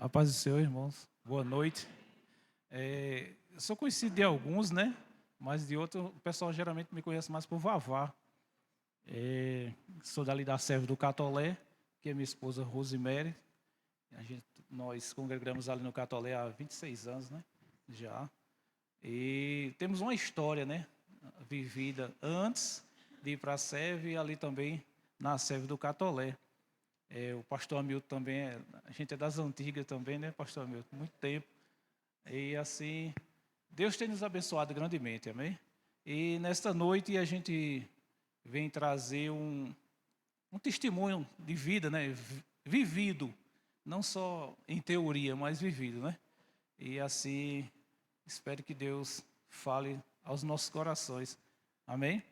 A paz do Senhor, irmãos. Boa noite. Eu sou conhecido de alguns, né? Mas de outros, o pessoal geralmente me conhece mais por Vavá. Sou dali da serva do Catolé, que é minha esposa Rosemary. Nós congregamos ali no Catolé há 26 anos, né? Já. E temos uma história, né? Vivida antes de ir para a serva e ali também na serva do Catolé. O pastor Hamilton também, a gente é das antigas também, né, pastor Hamilton? Muito tempo. E assim, Deus tem nos abençoado grandemente, amém? E nesta noite a gente vem trazer um testemunho de vida, né? Vivido, não só em teoria, mas vivido, né? E assim, espero que Deus fale aos nossos corações, amém?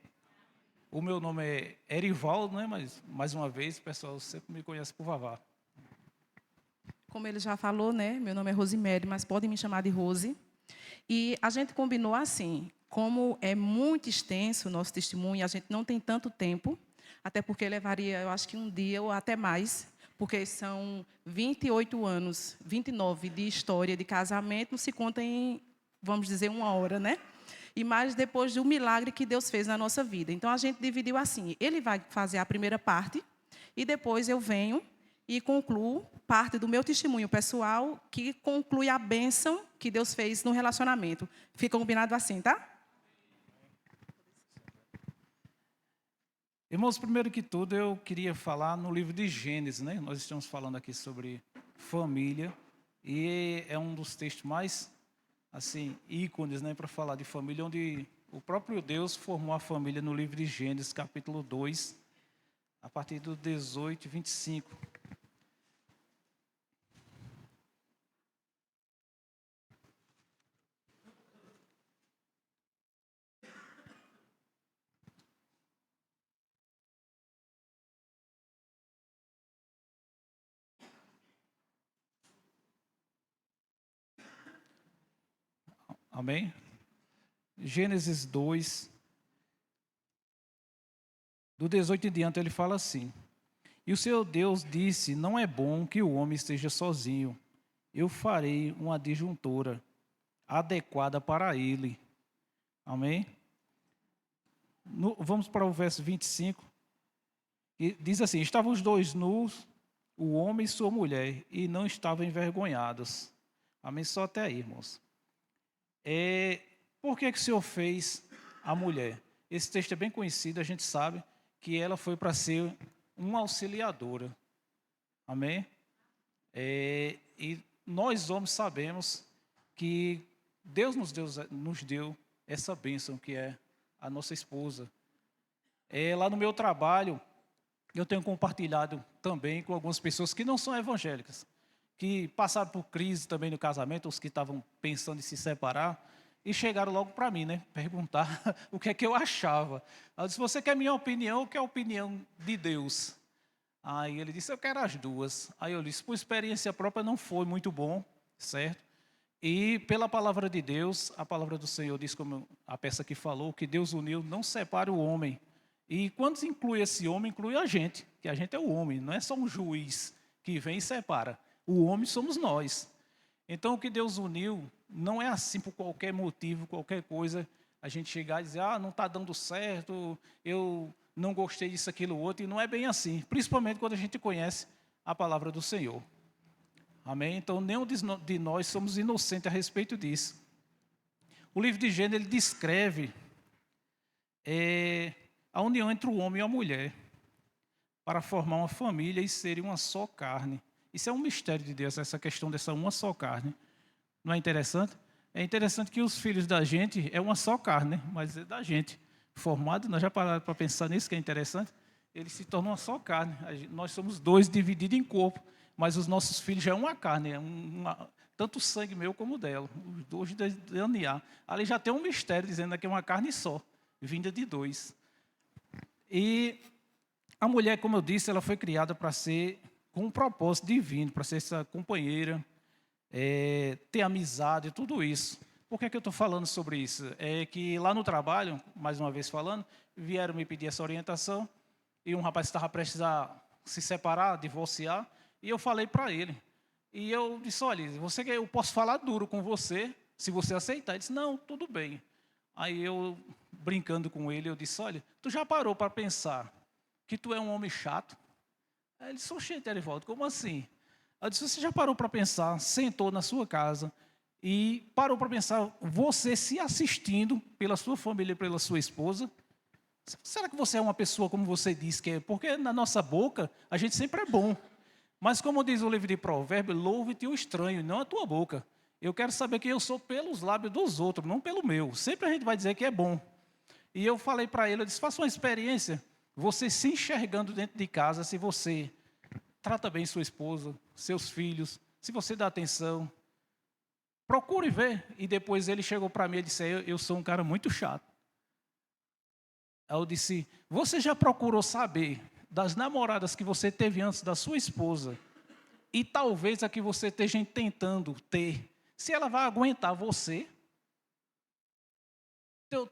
O meu nome é Erivaldo, né? Mas, mais uma vez, o pessoal sempre me conhece por Vavá. Como ele já falou, né? Meu nome é Rosemary, mas podem me chamar de Rose. E a gente combinou assim, como é muito extenso o nosso testemunho, a gente não tem tanto tempo, até porque levaria, eu acho que um dia ou até mais, porque são 28 anos, 29 de história de casamento, não se conta em, vamos dizer, uma hora, né? E mais depois do milagre que Deus fez na nossa vida. Então, a gente dividiu assim, ele vai fazer a primeira parte, e depois eu venho e concluo parte do meu testemunho pessoal, que conclui a bênção que Deus fez no relacionamento. Fica combinado assim, tá? Irmãos, primeiro que tudo, eu queria falar no livro de Gênesis, né? Nós estamos falando aqui sobre família, e é um dos textos mais, assim, ícones, né, para falar de família, onde o próprio Deus formou a família no livro de Gênesis, capítulo 2, a partir do 18 e 25. Amém? Gênesis 2, do 18 em diante, ele fala assim: E o Senhor Deus disse, não é bom que o homem esteja sozinho. Eu farei uma adjuntora adequada para ele. Amém? Vamos para o verso 25. E diz assim: Estavam os dois nus, o homem e sua mulher, e não estavam envergonhados. Amém? Só até aí, irmãos. Por que o Senhor fez a mulher? Esse texto é bem conhecido, a gente sabe que ela foi para ser uma auxiliadora. Amém? E nós homens sabemos que Deus nos deu essa bênção que é a nossa esposa. Lá no meu trabalho, eu tenho compartilhado também com algumas pessoas que não são evangélicas, que passaram por crise também no casamento, os que estavam pensando em se separar, e chegaram logo para mim, né, perguntar o que é que eu achava. Eu disse: você quer minha opinião ou quer a opinião de Deus? Aí ele disse: eu quero as duas. Aí eu disse: por experiência própria não foi muito bom, certo? E pela palavra de Deus, a palavra do Senhor diz, como a peça que falou, que Deus uniu, não separa o homem. E quando inclui esse homem, inclui a gente, que a gente é o homem, não é só um juiz que vem e separa. O homem somos nós. Então, o que Deus uniu não é assim por qualquer motivo, qualquer coisa, a gente chegar e dizer: ah, não está dando certo, eu não gostei disso, aquilo, outro, e não é bem assim, principalmente quando a gente conhece a palavra do Senhor. Amém? Então, nenhum de nós somos inocentes a respeito disso. O livro de Gênesis, ele descreve a união entre o homem e a mulher para formar uma família e serem uma só carne. Isso é um mistério de Deus, essa questão dessa uma só carne. Não é interessante? É interessante que os filhos da gente é uma só carne, né? Mas é da gente. Formado, nós já paramos para pensar nisso, que é interessante. Eles se tornam uma só carne. Nós somos dois divididos em corpo, mas os nossos filhos já é uma carne, tanto o sangue meu como o dela. Os dois de DNA. Ali já tem um mistério dizendo que é uma carne só, vinda de dois. E a mulher, como eu disse, ela foi criada para ser com um propósito divino, para ser essa companheira, ter amizade, tudo isso. Por que eu estou falando sobre isso? É que lá no trabalho, mais uma vez falando, vieram me pedir essa orientação, e um rapaz estava prestes a se separar, divorciar, e eu falei para ele E eu disse, olha, eu posso falar duro com você, se você aceitar. Ele disse, não, tudo bem. Aí eu, brincando com ele, eu disse, olha, tu já parou para pensar que tu é um homem chato? Aí ele disse, oxente, Erivaldo, como assim? Eu disse, você já parou para pensar, sentou na sua casa e parou para pensar, você se assistindo pela sua família e pela sua esposa? Será que você é uma pessoa como você diz que é? Porque na nossa boca a gente sempre é bom. Mas como diz o livro de Provérbios, louve-te o estranho, não a tua boca. Eu quero saber que eu sou pelos lábios dos outros, não pelo meu. Sempre a gente vai dizer que é bom. E eu falei para ele, eu disse, faça uma experiência, você se enxergando dentro de casa, se você trata bem sua esposa, seus filhos, se você dá atenção, procure ver. E depois ele chegou para mim e disse, eu sou um cara muito chato. Aí eu disse, você já procurou saber das namoradas que você teve antes da sua esposa e talvez a que você esteja tentando ter, se ela vai aguentar você?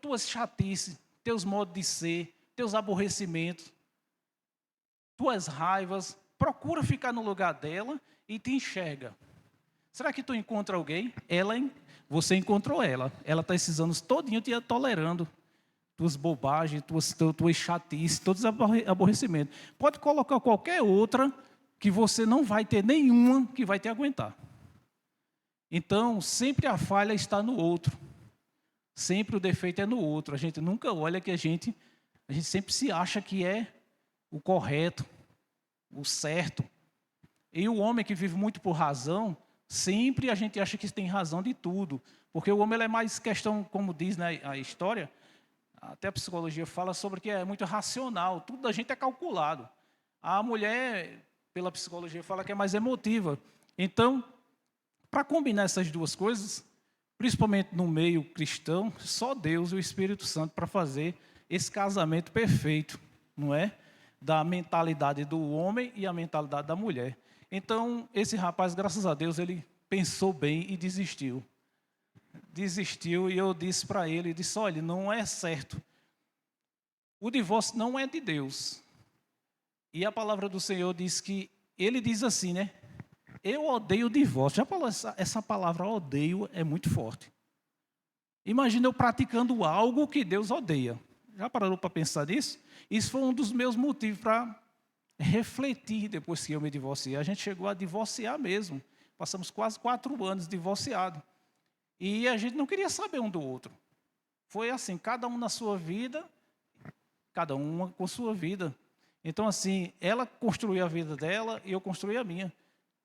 Tuas chatices, teus modos de ser, teus aborrecimentos, tuas raivas, procura ficar no lugar dela e te enxerga. Será que tu encontra alguém? Você encontrou ela. Ela está esses anos todinho te tolerando. Tuas bobagens, tuas chatices, todos os aborrecimentos. Pode colocar qualquer outra que você não vai ter nenhuma que vai te aguentar. Então, sempre a falha está no outro. Sempre o defeito é no outro. A gente nunca olha que a gente sempre se acha que é o correto, o certo. E o homem que vive muito por razão, sempre a gente acha que tem razão de tudo. Porque o homem ele é mais questão, como diz, né, a história, até a psicologia fala sobre que é muito racional, tudo da gente é calculado. A mulher, pela psicologia, fala que é mais emotiva. Então, para combinar essas duas coisas, principalmente no meio cristão, só Deus e o Espírito Santo para fazer esse casamento perfeito, não é? Da mentalidade do homem e a mentalidade da mulher. Então, esse rapaz, graças a Deus, ele pensou bem e desistiu. Desistiu e eu disse para ele, disse, olha, não é certo. O divórcio não é de Deus. E a palavra do Senhor diz que, ele diz assim, né? Eu odeio o divórcio. Já falou, essa palavra odeio é muito forte. Imagina eu praticando algo que Deus odeia. Já parou para pensar nisso? Isso foi um dos meus motivos para refletir depois que eu me divorciei. A gente chegou a divorciar mesmo. Passamos quase 4 anos divorciados. E a gente não queria saber um do outro. Foi assim, cada um na sua vida, cada uma com sua vida. Então, assim, ela construiu a vida dela e eu construí a minha.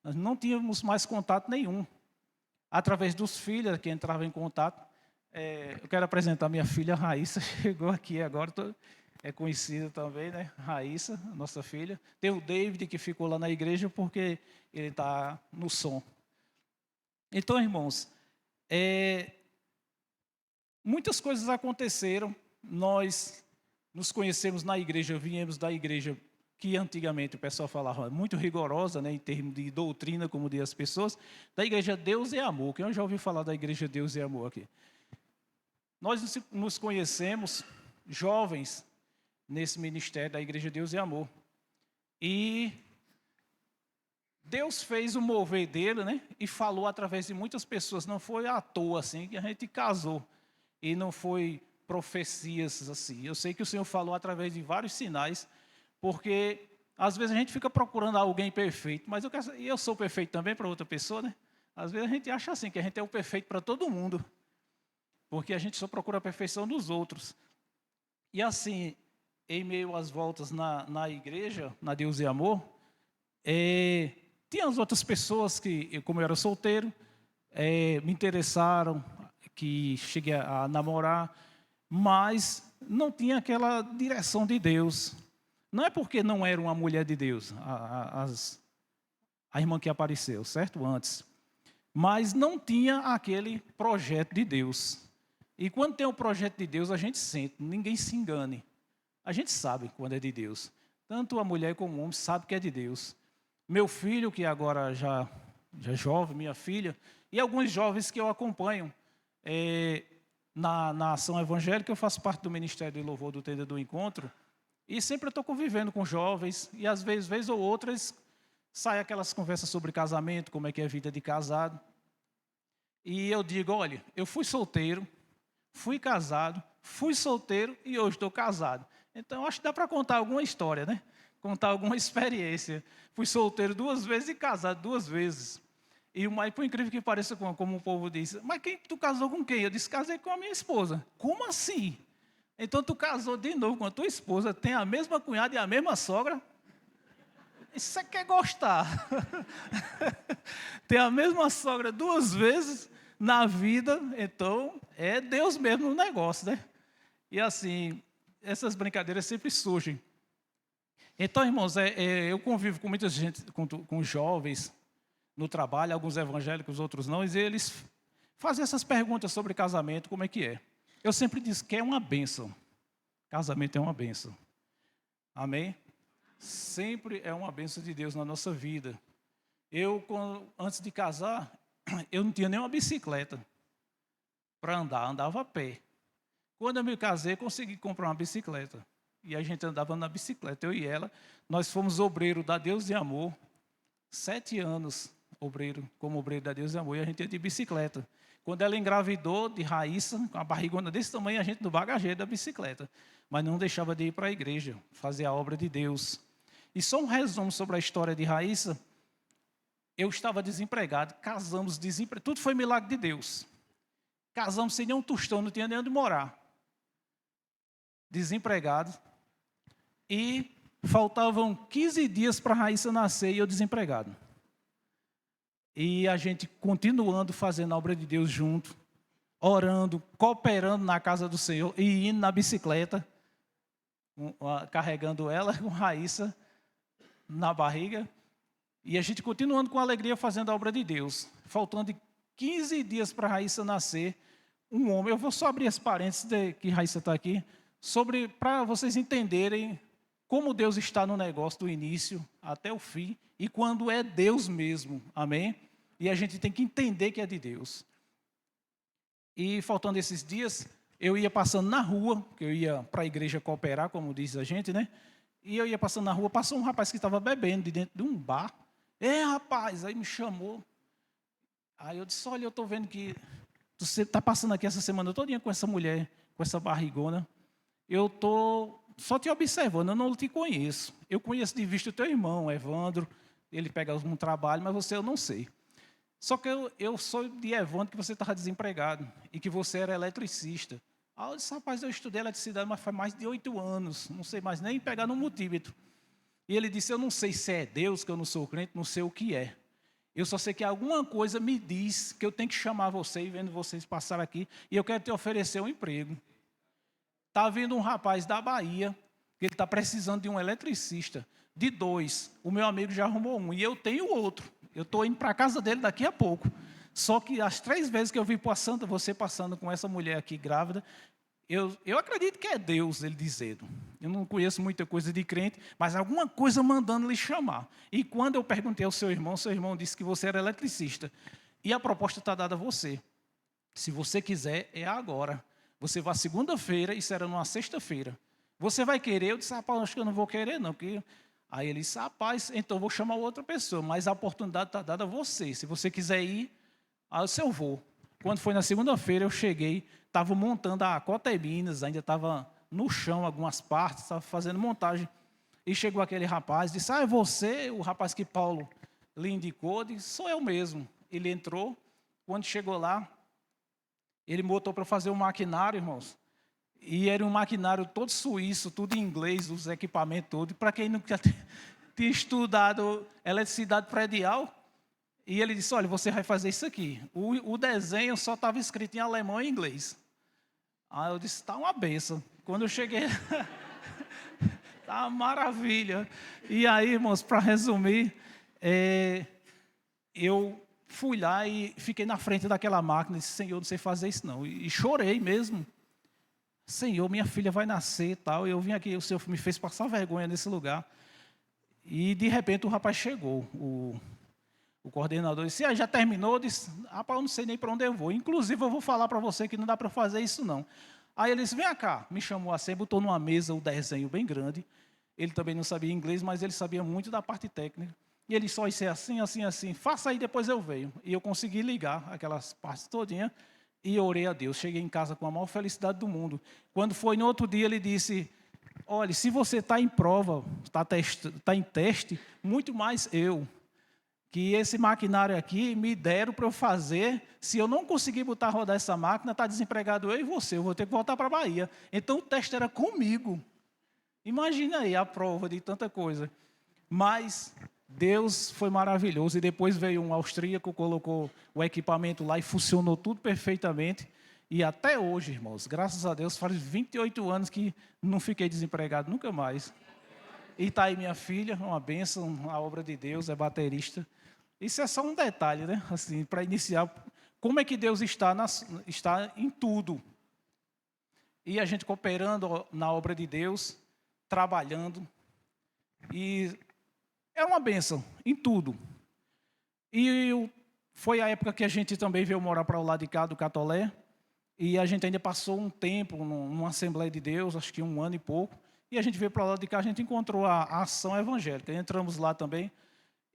Nós não tínhamos mais contato nenhum. Através dos filhos que entravam em contato. Eu quero apresentar minha filha Raíssa, chegou aqui agora, é conhecida também, né? Raíssa, nossa filha. Tem o David, que ficou lá na igreja porque ele está no som. Então, irmãos, muitas coisas aconteceram. Nós nos conhecemos na igreja, viemos da igreja que antigamente o pessoal falava muito rigorosa, né, em termos de doutrina, como diz as pessoas, da igreja Deus e Amor. Quem já ouviu falar da igreja Deus e Amor aqui? Nós nos conhecemos jovens nesse ministério da igreja Deus e Amor. E Deus fez o mover dele, né? E falou através de muitas pessoas. Não foi à toa assim que a gente casou. E não foi profecias assim. Eu sei que o Senhor falou através de vários sinais, porque às vezes a gente fica procurando alguém perfeito, mas eu sou perfeito também para outra pessoa, né? Às vezes a gente acha assim, que a gente é o perfeito para todo mundo, porque a gente só procura a perfeição dos outros. E assim, em meio às voltas na igreja, na Deus e Amor, tinha as outras pessoas que, como eu era solteiro, me interessaram, que cheguei a namorar, mas não tinha aquela direção de Deus. Não é porque não era uma mulher de Deus, a irmã que apareceu, certo? Antes. Mas não tinha aquele projeto de Deus. E quando tem um projeto de Deus, a gente sente, ninguém se engane. A gente sabe quando é de Deus. Tanto a mulher como o homem sabe que é de Deus. Meu filho, que agora já é jovem, minha filha, e alguns jovens que eu acompanho na ação evangélica, eu faço parte do Ministério de Louvor do Tenda do Encontro, e sempre eu estou convivendo com jovens, e às vezes, vez ou outras, sai aquelas conversas sobre casamento, como é que é a vida de casado. E eu digo, olha, eu fui solteiro, fui casado, fui solteiro e hoje estou casado. Então, acho que dá para contar alguma história, né? Contar alguma experiência. Fui solteiro 2 vezes e casado 2 vezes. E mais, por incrível que pareça, como o povo diz, mas tu casou com quem? Eu disse, casei com a minha esposa. Como assim? Então, tu casou de novo com a tua esposa, tem a mesma cunhada e a mesma sogra? Isso você quer gostar. Tem a mesma sogra 2 vezes na vida, então é Deus mesmo no negócio, né? E assim, essas brincadeiras sempre surgem. Então, irmãos, eu convivo com muita gente, com jovens no trabalho, alguns evangélicos, outros não, e eles fazem essas perguntas sobre casamento, como é que é. Eu sempre disse que é uma bênção. Casamento é uma bênção. Amém? Sempre é uma bênção de Deus na nossa vida. Antes de casar, eu não tinha nenhuma bicicleta para andar, andava a pé. Quando eu me casei, consegui comprar uma bicicleta. E a gente andava na bicicleta, eu e ela. Nós fomos obreiro da Deus de Amor, 7 anos como obreiro da Deus de Amor, e a gente ia de bicicleta. Quando ela engravidou de Raíssa, com a barrigona desse tamanho, a gente no bagageiro da bicicleta. Mas não deixava de ir para a igreja, fazer a obra de Deus. E só um resumo sobre a história de Raíssa. Eu estava desempregado, casamos desempregados. Tudo foi milagre de Deus. Casamos sem nenhum tostão, não tinha nem onde morar. Desempregado. E faltavam 15 dias para a Raíssa nascer e eu desempregado. E a gente continuando fazendo a obra de Deus junto, orando, cooperando na casa do Senhor e indo na bicicleta, carregando ela com Raíssa na barriga. E a gente continuando com alegria fazendo a obra de Deus. Faltando 15 dias para a Raíssa nascer, um homem, eu vou só abrir as parênteses que Raíssa está aqui, para vocês entenderem como Deus está no negócio do início até o fim, e quando é Deus mesmo, amém? E a gente tem que entender que é de Deus. E faltando esses dias, eu ia passando na rua, que eu ia para a igreja cooperar, como diz a gente, né? E eu ia passando na rua, passou um rapaz que estava bebendo de dentro de um bar. Rapaz, aí me chamou. Aí eu disse, olha, eu estou vendo que você está passando aqui essa semana todinha com essa mulher, com essa barrigona. Eu estou só te observando, eu não te conheço. Eu conheço de vista o teu irmão, Evandro, ele pega algum trabalho, mas você eu não sei. Só que eu sou de Evandro, que você estava desempregado e que você era eletricista. Aí eu disse, rapaz, eu estudei eletricidade, mas faz mais de 8 anos, não sei mais nem pegar no multímetro. E ele disse, eu não sei se é Deus, que eu não sou crente, não sei o que é. Eu só sei que alguma coisa me diz que eu tenho que chamar você, e vendo vocês passar aqui, e eu quero te oferecer um emprego. Está vindo um rapaz da Bahia, que ele está precisando de um eletricista, de 2. O meu amigo já arrumou um, e eu tenho outro. Eu estou indo para a casa dele daqui a pouco. Só que as 3 vezes que eu vi você passando com essa mulher aqui grávida, eu acredito que é Deus, ele dizendo. Eu não conheço muita coisa de crente, mas alguma coisa mandando lhe chamar. E quando eu perguntei ao seu irmão disse que você era eletricista. E a proposta está dada a você. Se você quiser, é agora. Você vai segunda-feira, isso era numa sexta-feira. Você vai querer? Eu disse, rapaz, acho que eu não vou querer, não. Porque... Aí ele disse, rapaz, então eu vou chamar outra pessoa, mas a oportunidade está dada a você. Se você quiser ir, aí eu vou. Quando foi na segunda-feira, eu cheguei, estava montando a Coteminas, ainda estava no chão algumas partes, estava fazendo montagem. E chegou aquele rapaz, disse, é você, o rapaz que Paulo lhe indicou? Disse, sou eu mesmo. Ele entrou, quando chegou lá, ele botou para fazer um maquinário, irmãos. E era um maquinário todo suíço, tudo em inglês, os equipamentos todos. Para quem nunca tinha estudado eletricidade predial, e ele disse, olha, você vai fazer isso aqui. O desenho só estava escrito em alemão e inglês. Aí eu disse, está uma benção. Quando eu cheguei, está uma maravilha. E aí, irmãos, para resumir, eu fui lá e fiquei na frente daquela máquina e disse, Senhor, não sei fazer isso não. E chorei mesmo. Senhor, minha filha vai nascer e tal. Eu vim aqui, o Senhor me fez passar vergonha nesse lugar. E, de repente, o rapaz chegou, o coordenador disse, já terminou? Eu disse, rapaz, eu não sei nem para onde eu vou. Inclusive, eu vou falar para você que não dá para fazer isso, não. Aí ele disse, vem cá. Me chamou assim, botou numa mesa o desenho bem grande. Ele também não sabia inglês, mas ele sabia muito da parte técnica. E ele só disse assim, assim, assim, faça aí, depois eu venho. E eu consegui ligar aquelas partes todinhas e orei a Deus. Cheguei em casa com a maior felicidade do mundo. Quando foi no outro dia, ele disse, olha, se você está em prova, está em teste, muito mais eu. Que esse maquinário aqui me deram para eu fazer. Se eu não conseguir botar a rodar essa máquina, está desempregado eu e você, eu vou ter que voltar para a Bahia. Então o teste era comigo. Imagina aí a prova de tanta coisa. Mas Deus foi maravilhoso. E depois veio um austríaco, colocou o equipamento lá e funcionou tudo perfeitamente. E até hoje, irmãos, graças a Deus, faz 28 anos que não fiquei desempregado nunca mais. E está aí minha filha, uma bênção, a obra de Deus, é baterista. Isso é só um detalhe, né? Assim, para iniciar, como é que Deus está em tudo. E a gente cooperando na obra de Deus, trabalhando. E é uma bênção em tudo. E foi a época que a gente também veio morar para o lado de cá, do Catolé. E a gente ainda passou um tempo numa Assembleia de Deus, acho que 1 ano e pouco. E a gente veio para o lado de cá, a gente encontrou a ação evangélica. Entramos lá também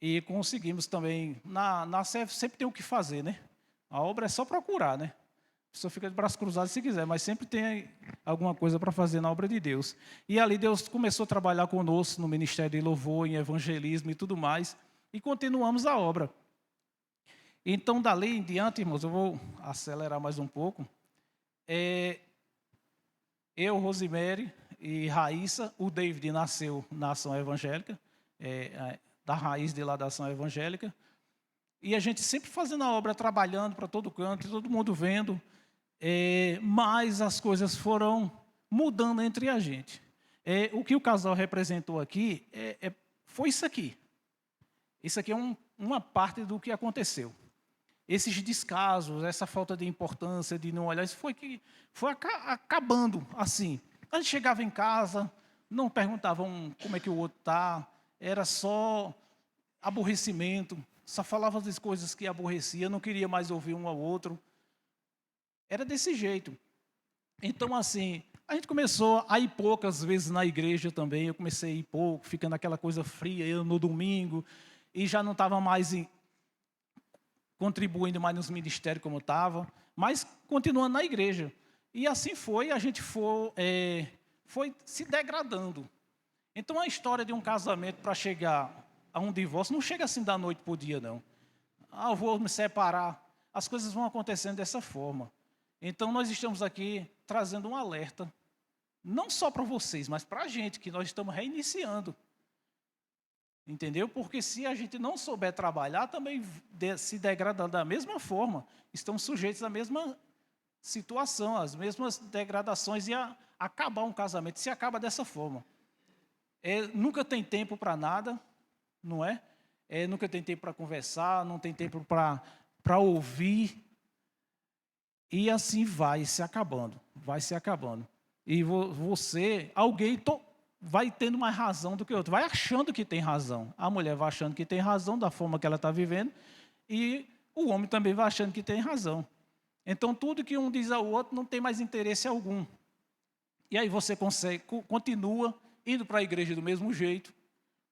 e conseguimos também. Na CEF sempre tem o que fazer, né? A obra é só procurar, né? A pessoa fica de braços cruzados se quiser, mas sempre tem alguma coisa para fazer na obra de Deus. E ali Deus começou a trabalhar conosco no Ministério de Louvor, em evangelismo e tudo mais. E continuamos a obra. Então, dali em diante, irmãos, eu vou acelerar mais um pouco. Eu, Rosemary e Raíssa, o David nasceu na ação evangélica, da raiz de lá da ação evangélica, e a gente sempre fazendo a obra, trabalhando para todo canto, todo mundo vendo, mas as coisas foram mudando entre a gente. O que o casal representou aqui foi isso aqui. Isso aqui é uma parte do que aconteceu. Esses descasos, essa falta de importância, de não olhar, isso foi acabando assim. A gente chegava em casa, não perguntavam como é que o outro está, era só aborrecimento, só falava das coisas que aborrecia, não queria mais ouvir um ao outro. Era desse jeito. Então, assim, a gente começou a ir poucas vezes na igreja também, eu comecei a ir pouco, ficando aquela coisa fria, eu no domingo, e já não estava mais contribuindo mais nos ministérios como estava, mas continuando na igreja. E assim foi, a gente foi se degradando. Então, a história de um casamento para chegar a um divórcio não chega assim da noite para o dia, não. Eu vou me separar. As coisas vão acontecendo dessa forma. Então, nós estamos aqui trazendo um alerta, não só para vocês, mas para a gente, que nós estamos reiniciando. Entendeu? Porque se a gente não souber trabalhar, também se degrada da mesma forma. Estamos sujeitos à mesma situação, às mesmas degradações e a acabar um casamento. Se acaba dessa forma. Nunca tem tempo para nada, não é? Nunca tem tempo para conversar, não tem tempo para ouvir. E assim vai se acabando, vai se acabando. E alguém vai tendo mais razão do que o outro, vai achando que tem razão. A mulher vai achando que tem razão da forma que ela está vivendo e o homem também vai achando que tem razão. Então, tudo que um diz ao outro não tem mais interesse algum. E aí você continua indo para a igreja do mesmo jeito,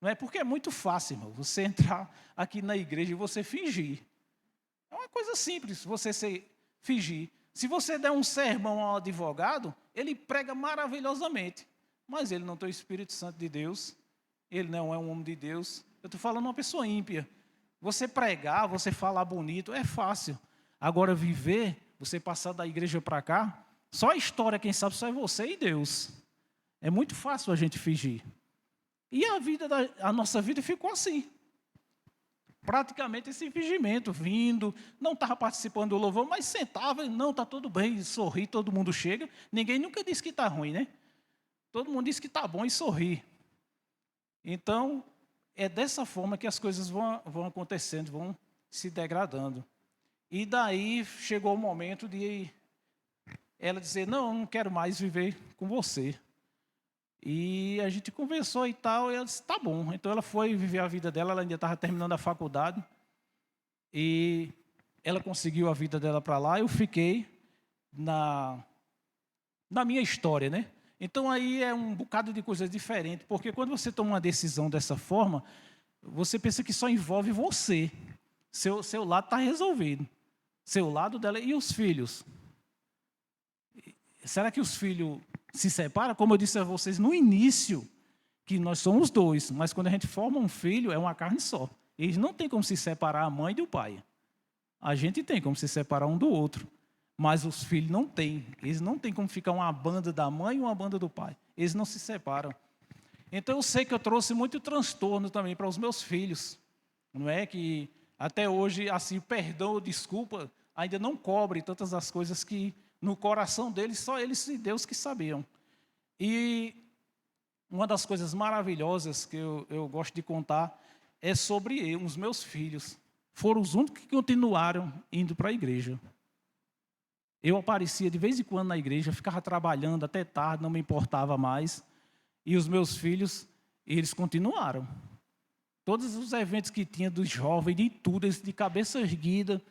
não é? Porque é muito fácil, irmão, você entrar aqui na igreja e você fingir. É uma coisa simples, você fingir. Se você der um sermão ao advogado, ele prega maravilhosamente. Mas ele não tem o Espírito Santo de Deus, ele não é um homem de Deus. Eu estou falando uma pessoa ímpia. Você pregar, você falar bonito, é fácil. Agora viver, você passar da igreja para cá, só a história, quem sabe, só é você e Deus. É muito fácil a gente fingir. E a nossa vida ficou assim. Praticamente esse fingimento, vindo, não estava participando do louvor, mas sentava, não, está tudo bem, sorri, todo mundo chega. Ninguém nunca disse que está ruim, né? Todo mundo diz que está bom e sorri. Então, é dessa forma que as coisas vão acontecendo, vão se degradando. E daí chegou o momento de ela dizer, não, eu não quero mais viver com você. E a gente conversou e tal, e ela disse, tá bom. Então ela foi viver a vida dela, ela ainda estava terminando a faculdade. E ela conseguiu a vida dela para lá, eu fiquei na minha história, né? Então aí é um bocado de coisas diferentes, porque quando você toma uma decisão dessa forma, você pensa que só envolve você. Seu lado está resolvido. Seu lado dela e os filhos. Será que os filhos se separam? Como eu disse a vocês no início, que nós somos dois, mas quando a gente forma um filho, é uma carne só. Eles não têm como se separar a mãe do pai. A gente tem como se separar um do outro. Mas os filhos não têm. Eles não têm como ficar uma banda da mãe e uma banda do pai. Eles não se separam. Então eu sei que eu trouxe muito transtorno também para os meus filhos. Não é que até hoje, assim, perdão, desculpa, ainda não cobre tantas as coisas que no coração deles, só eles e Deus que sabiam. E uma das coisas maravilhosas que eu gosto de contar é sobre os meus filhos. Foram os únicos que continuaram indo para a igreja. Eu aparecia de vez em quando na igreja, ficava trabalhando até tarde, não me importava mais. E os meus filhos, eles continuaram. Todos os eventos que tinha dos jovens, de tudo, eles de cabeça erguida,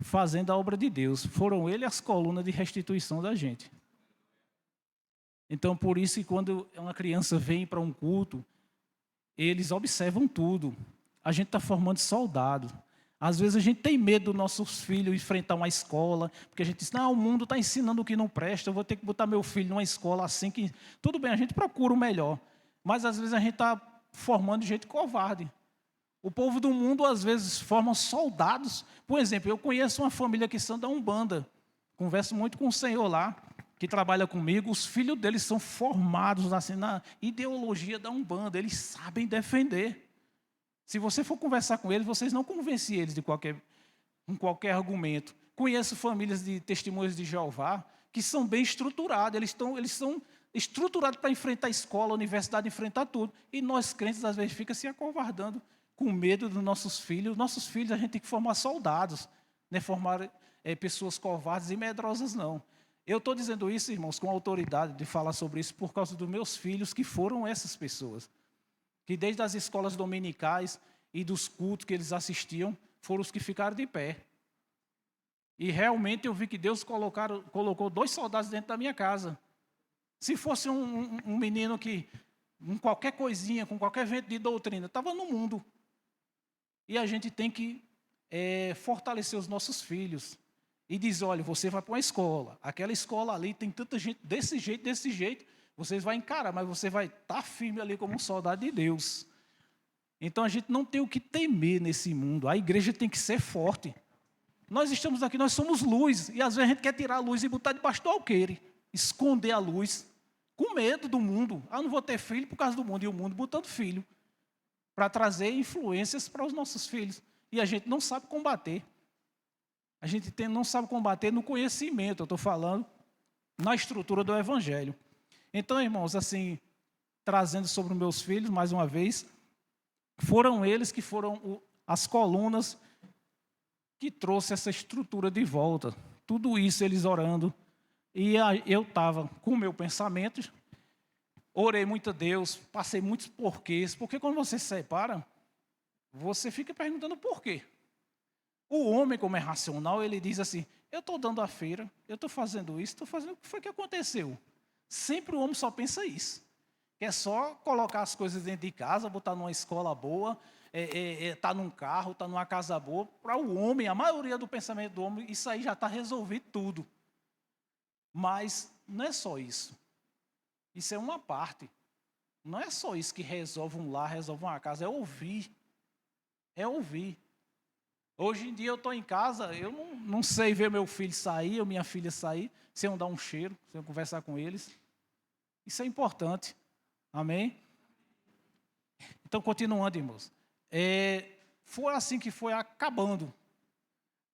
fazendo a obra de Deus. Foram eles as colunas de restituição da gente. Então, por isso que quando uma criança vem para um culto, eles observam tudo. A gente está formando soldados. Às vezes a gente tem medo dos nossos filhos enfrentar uma escola, porque a gente diz, não, o mundo está ensinando o que não presta, eu vou ter que botar meu filho numa escola assim que... Tudo bem, a gente procura o melhor, mas às vezes a gente está formando de gente covarde. O povo do mundo, às vezes, forma soldados. Por exemplo, eu conheço uma família que são da Umbanda, converso muito com o senhor lá, que trabalha comigo, os filhos deles são formados assim, na ideologia da Umbanda, eles sabem defender. Se você for conversar com eles, vocês não convencem eles com qualquer argumento. Conheço famílias de testemunhas de Jeová que são bem estruturadas, eles são estruturados para enfrentar a escola, a universidade, enfrentar tudo. E nós, crentes, às vezes, fica se acovardando com medo dos nossos filhos. Nossos filhos a gente tem que formar soldados, não é formar pessoas covardes e medrosas, não. Eu estou dizendo isso, irmãos, com autoridade de falar sobre isso por causa dos meus filhos, que foram essas pessoas. Que desde as escolas dominicais e dos cultos que eles assistiam, foram os que ficaram de pé. E realmente eu vi que Deus colocou 2 soldados dentro da minha casa. Se fosse um menino que, com qualquer coisinha, com qualquer vento de doutrina, estava no mundo. E a gente tem que fortalecer os nossos filhos. E dizer, olha, você vai para uma escola. Aquela escola ali tem tanta gente desse jeito. Vocês vão encarar, mas você vai estar firme ali como um soldado de Deus. Então a gente não tem o que temer nesse mundo. A igreja tem que ser forte. Nós estamos aqui, nós somos luz. E às vezes a gente quer tirar a luz e botar debaixo do alqueire. Esconder a luz. Com medo do mundo. Ah, não vou ter filho por causa do mundo. E o mundo botando filho. Para trazer influências para os nossos filhos. E a gente não sabe combater. A gente não sabe combater no conhecimento. Eu estou falando na estrutura do evangelho. Então, irmãos, assim, trazendo sobre os meus filhos, mais uma vez, foram eles que foram as colunas que trouxe essa estrutura de volta. Tudo isso eles orando. E eu estava com o meu pensamento, orei muito a Deus, passei muitos porquês, porque quando você se separa, você fica perguntando por quê. O homem, como é racional, ele diz assim, eu estou dando a feira, eu estou fazendo isso, estou fazendo... O que foi que aconteceu? Sempre o homem só pensa isso. Que é só colocar as coisas dentro de casa, botar numa escola boa, tá num carro, tá numa casa boa. Para o homem, a maioria do pensamento do homem, isso aí já está resolvido tudo. Mas não é só isso. Isso é uma parte. Não é só isso que resolve um lar, resolve uma casa. É ouvir. É ouvir. Hoje em dia eu estou em casa, eu não sei ver meu filho sair ou minha filha sair, sem eu dar um cheiro, sem eu conversar com eles. Isso é importante. Amém? Então, continuando, irmãos. Foi assim que foi acabando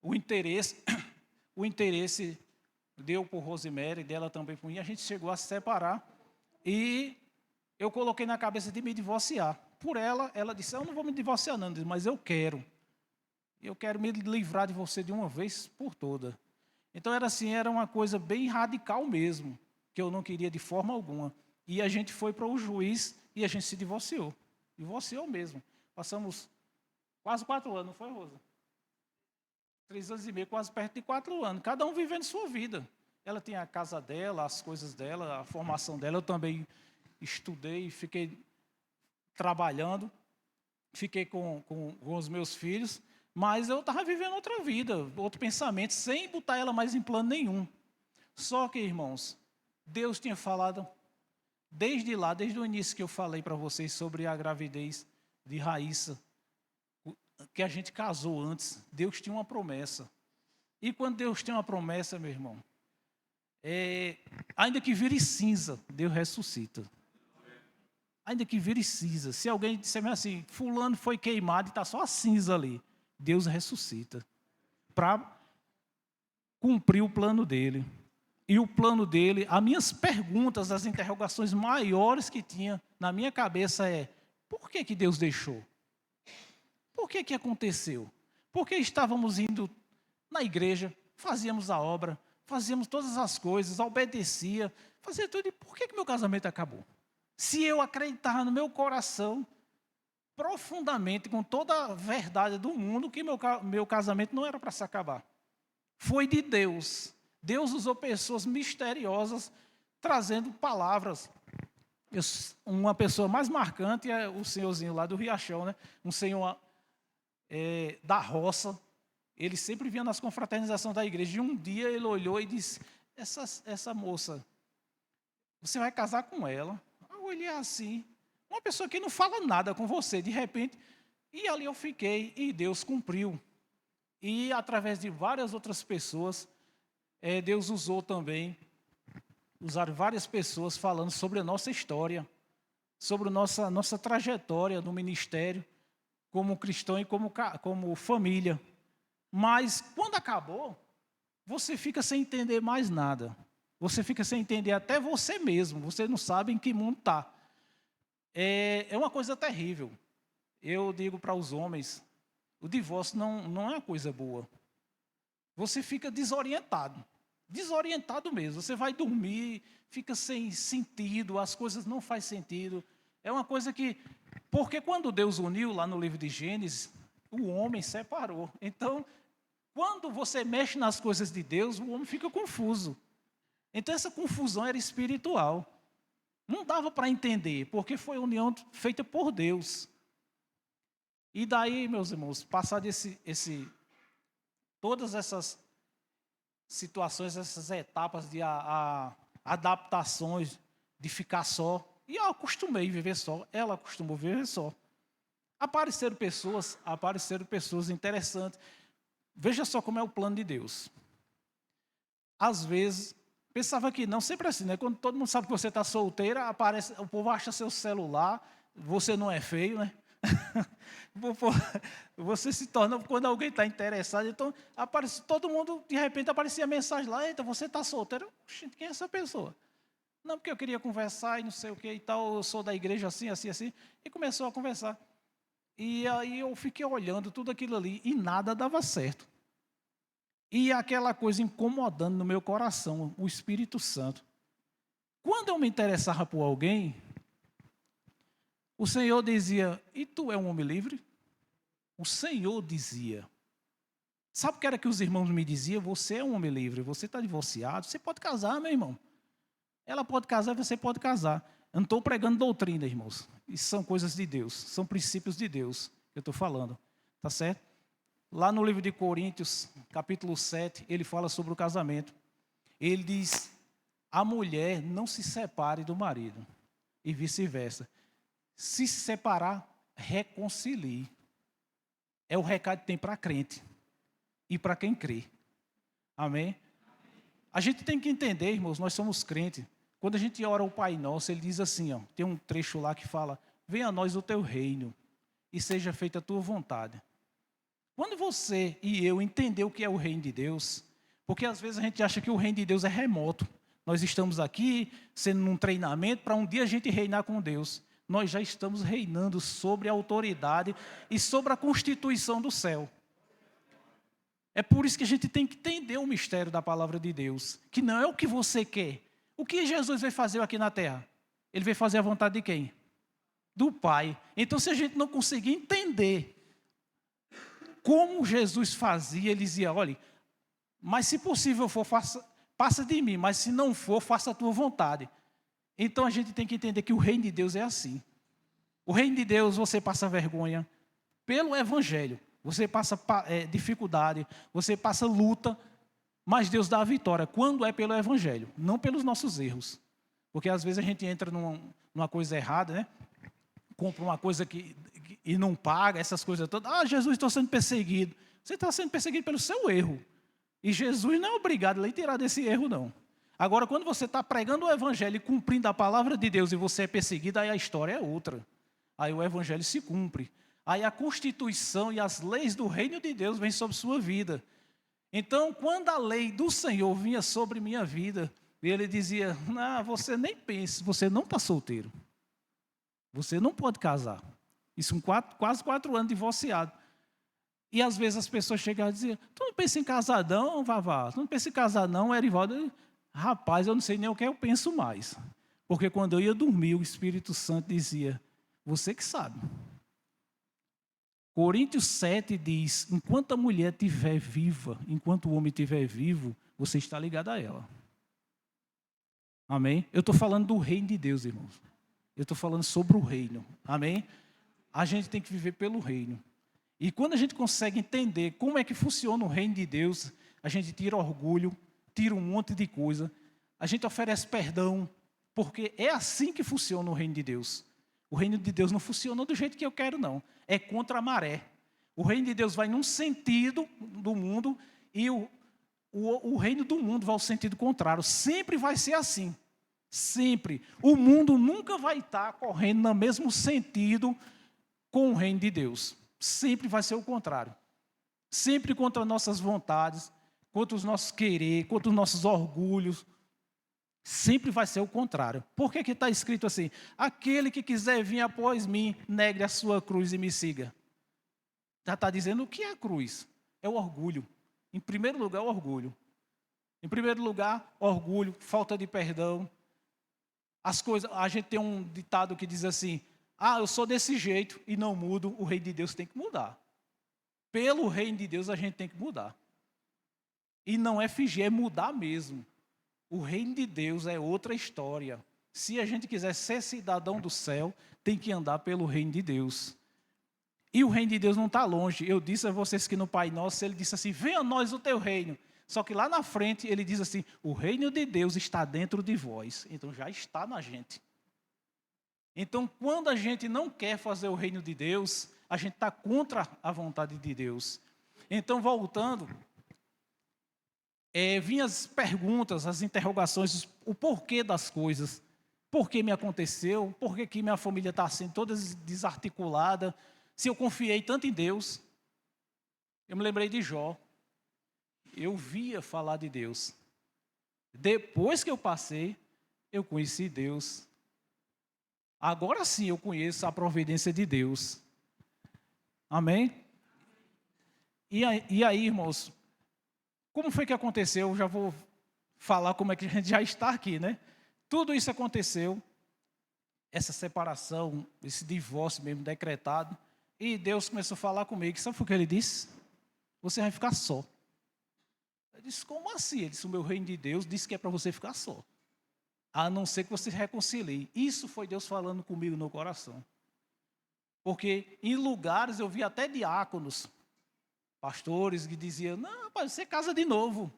o interesse deu por Rosemary, dela também por mim, a gente chegou a se separar e eu coloquei na cabeça de me divorciar. Por ela disse, eu não vou me divorciar não, mas eu quero me livrar de você de uma vez por toda. Então era uma coisa bem radical mesmo, que eu não queria de forma alguma. E a gente foi para o juiz e a gente se divorciou. Divorciou mesmo. Passamos quase 4 anos, não foi, Rosa? 3 anos e meio, quase perto de 4 anos. Cada um vivendo sua vida. Ela tinha a casa dela, as coisas dela, a formação dela. Eu também estudei, fiquei trabalhando. fiquei com os meus filhos, mas eu estava vivendo outra vida, outro pensamento, sem botar ela mais em plano nenhum. Só que, irmãos, Deus tinha falado, desde lá, desde o início que eu falei para vocês sobre a gravidez de Raíssa, que a gente casou antes, Deus tinha uma promessa. E quando Deus tem uma promessa, meu irmão, ainda que vire cinza, Deus ressuscita. Ainda que vire cinza. Se alguém disser assim, fulano foi queimado e está só a cinza ali, Deus ressuscita. Para cumprir o plano dele. E o plano dele, as minhas perguntas, as interrogações maiores que tinha na minha cabeça por que Deus deixou? Por que aconteceu? Porque estávamos indo na igreja, fazíamos a obra, fazíamos todas as coisas, obedecia, fazia tudo. E por que meu casamento acabou? Se eu acreditava no meu coração, profundamente, com toda a verdade do mundo, que meu casamento não era para se acabar. Foi de Deus. Deus usou pessoas misteriosas, trazendo palavras. Uma pessoa mais marcante é o senhorzinho lá do Riachão, né? Um senhor da roça. Ele sempre vinha nas confraternizações da igreja. E um dia ele olhou e disse, essa moça, você vai casar com ela? Eu olhei assim, uma pessoa que não fala nada com você, de repente, e ali eu fiquei, e Deus cumpriu. E através de várias outras pessoas, Deus usaram várias pessoas falando sobre a nossa história, sobre a nossa trajetória no ministério, como cristão e como família. Mas quando acabou, você fica sem entender mais nada. Você fica sem entender até você mesmo. Você não sabe em que mundo está. É uma coisa terrível. Eu digo para os homens, o divórcio não é uma coisa boa. Você fica desorientado. Desorientado mesmo. Você vai dormir, fica sem sentido, as coisas não fazem sentido. É uma coisa que... Porque quando Deus uniu, lá no livro de Gênesis, o homem separou. Então, quando você mexe nas coisas de Deus, o homem fica confuso. Então, essa confusão era espiritual. Não dava para entender, porque foi união feita por Deus. E daí, meus irmãos, passar todas essas situações, essas etapas de adaptações, de ficar só. E eu acostumei a viver só, ela acostumou a viver só. Apareceram pessoas interessantes. Veja só como é o plano de Deus. Às vezes, pensava que não, sempre assim, né? Quando todo mundo sabe que você está solteira, o povo acha seu celular, você não é feio, né? Você se torna, quando alguém está interessado, então aparece, todo mundo, de repente aparecia a mensagem lá, eita, você está solteiro? Gente, quem é essa pessoa? Não, porque eu queria conversar e não sei o que e tal, eu sou da igreja assim, assim, assim, e começou a conversar. E aí eu fiquei olhando tudo aquilo ali e nada dava certo. E aquela coisa incomodando no meu coração, o Espírito Santo. Quando eu me interessava por alguém, o Senhor dizia, e tu é um homem livre? O Senhor dizia. Sabe o que era que os irmãos me diziam? Você é um homem livre, você está divorciado, você pode casar, meu irmão. Ela pode casar, você pode casar. Eu não estou pregando doutrina, irmãos. Isso são coisas de Deus, são princípios de Deus que eu estou falando. Tá certo? Lá no livro de Coríntios, capítulo 7, ele fala sobre o casamento. Ele diz, a mulher não se separe do marido, e vice-versa. Se separar, reconcilie. É o recado que tem para crente e para quem crê. Amém? A gente tem que entender, irmãos, nós somos crentes. Quando a gente ora o Pai Nosso, ele diz assim, ó, tem um trecho lá que fala, venha a nós o teu reino e seja feita a tua vontade. Quando você e eu entender o que é o reino de Deus, porque às vezes a gente acha que o reino de Deus é remoto. Nós estamos aqui sendo num treinamento para um dia a gente reinar com Deus. Nós já estamos reinando sobre a autoridade e sobre a constituição do céu. É por isso que a gente tem que entender o mistério da palavra de Deus, que não é o que você quer. O que Jesus veio fazer aqui na terra? Ele veio fazer a vontade de quem? Do Pai. Então, se a gente não conseguir entender como Jesus fazia, ele dizia, olha, mas se possível for, passa de mim, mas se não for, faça a tua vontade. Então, a gente tem que entender que o reino de Deus é assim. O reino de Deus, você passa vergonha, pelo Evangelho. Você passa dificuldade, você passa luta, mas Deus dá a vitória quando é pelo Evangelho, não pelos nossos erros. Porque às vezes a gente entra numa coisa errada, né? Compra uma coisa e não paga, essas coisas todas. Ah, Jesus, estou sendo perseguido. Você está sendo perseguido pelo seu erro. E Jesus não é obrigado a lhe tirar desse erro, não. Agora, quando você está pregando o Evangelho e cumprindo a palavra de Deus e você é perseguido, aí a história é outra. Aí o Evangelho se cumpre. Aí a constituição e as leis do reino de Deus vêm sobre sua vida. Então, quando a lei do Senhor vinha sobre minha vida, ele dizia, não, você nem pense, você não está solteiro. Você não pode casar. Isso quase 4 anos divorciado. E às vezes as pessoas chegavam e diziam, tu não pensa em casar não, Vavá? Tu não pensa em casar não, Erivaldo? Rapaz, eu não sei nem o que eu penso mais. Porque quando eu ia dormir, o Espírito Santo dizia, você que sabe. Coríntios 7 diz, enquanto a mulher estiver viva, enquanto o homem estiver vivo, você está ligado a ela. Amém? Eu estou falando do reino de Deus, irmãos. Eu estou falando sobre o reino. Amém? A gente tem que viver pelo reino. E quando a gente consegue entender como é que funciona o reino de Deus, a gente tira orgulho, tira um monte de coisa, a gente oferece perdão, porque é assim que funciona o reino de Deus. O reino de Deus não funciona do jeito que eu quero, não. É contra a maré. O reino de Deus vai num sentido do mundo e o reino do mundo vai ao sentido contrário. Sempre vai ser assim. Sempre. O mundo nunca vai estar correndo no mesmo sentido com o reino de Deus. Sempre vai ser o contrário. Sempre contra nossas vontades, contra os nossos querer, contra os nossos orgulhos. Sempre vai ser o contrário. Por que está escrito assim? Aquele que quiser vir após mim, negue a sua cruz e me siga. Já está dizendo o que é a cruz? É o orgulho. Em primeiro lugar, o orgulho. Em primeiro lugar, orgulho, falta de perdão. As coisas, a gente tem um ditado que diz assim, eu sou desse jeito e não mudo, o reino de Deus tem que mudar. Pelo reino de Deus a gente tem que mudar. E não é fingir, é mudar mesmo. O reino de Deus é outra história. Se a gente quiser ser cidadão do céu, tem que andar pelo reino de Deus. E o reino de Deus não está longe. Eu disse a vocês que no Pai Nosso, ele disse assim, venha a nós o teu reino. Só que lá na frente ele diz assim, o reino de Deus está dentro de vós. Então já está na gente. Então quando a gente não quer fazer o reino de Deus, a gente está contra a vontade de Deus. Então voltando, vinham as perguntas, as interrogações, o porquê das coisas. Por que me aconteceu? Por que minha família está assim, toda desarticulada? Se eu confiei tanto em Deus. Eu me lembrei de Jó. Eu via falar de Deus. Depois que eu passei, eu conheci Deus. Agora sim eu conheço a providência de Deus. Amém? E aí, irmãos, como foi que aconteceu? Eu já vou falar como é que a gente já está aqui, né? Tudo isso aconteceu, essa separação, esse divórcio mesmo decretado, e Deus começou a falar comigo. Sabe o que ele disse? Você vai ficar só. Eu disse, como assim? Ele disse, o meu reino de Deus disse que é para você ficar só. A não ser que você se reconcilie. Isso foi Deus falando comigo no coração. Porque em lugares eu vi até diáconos, pastores que diziam, não, rapaz, você casa de novo.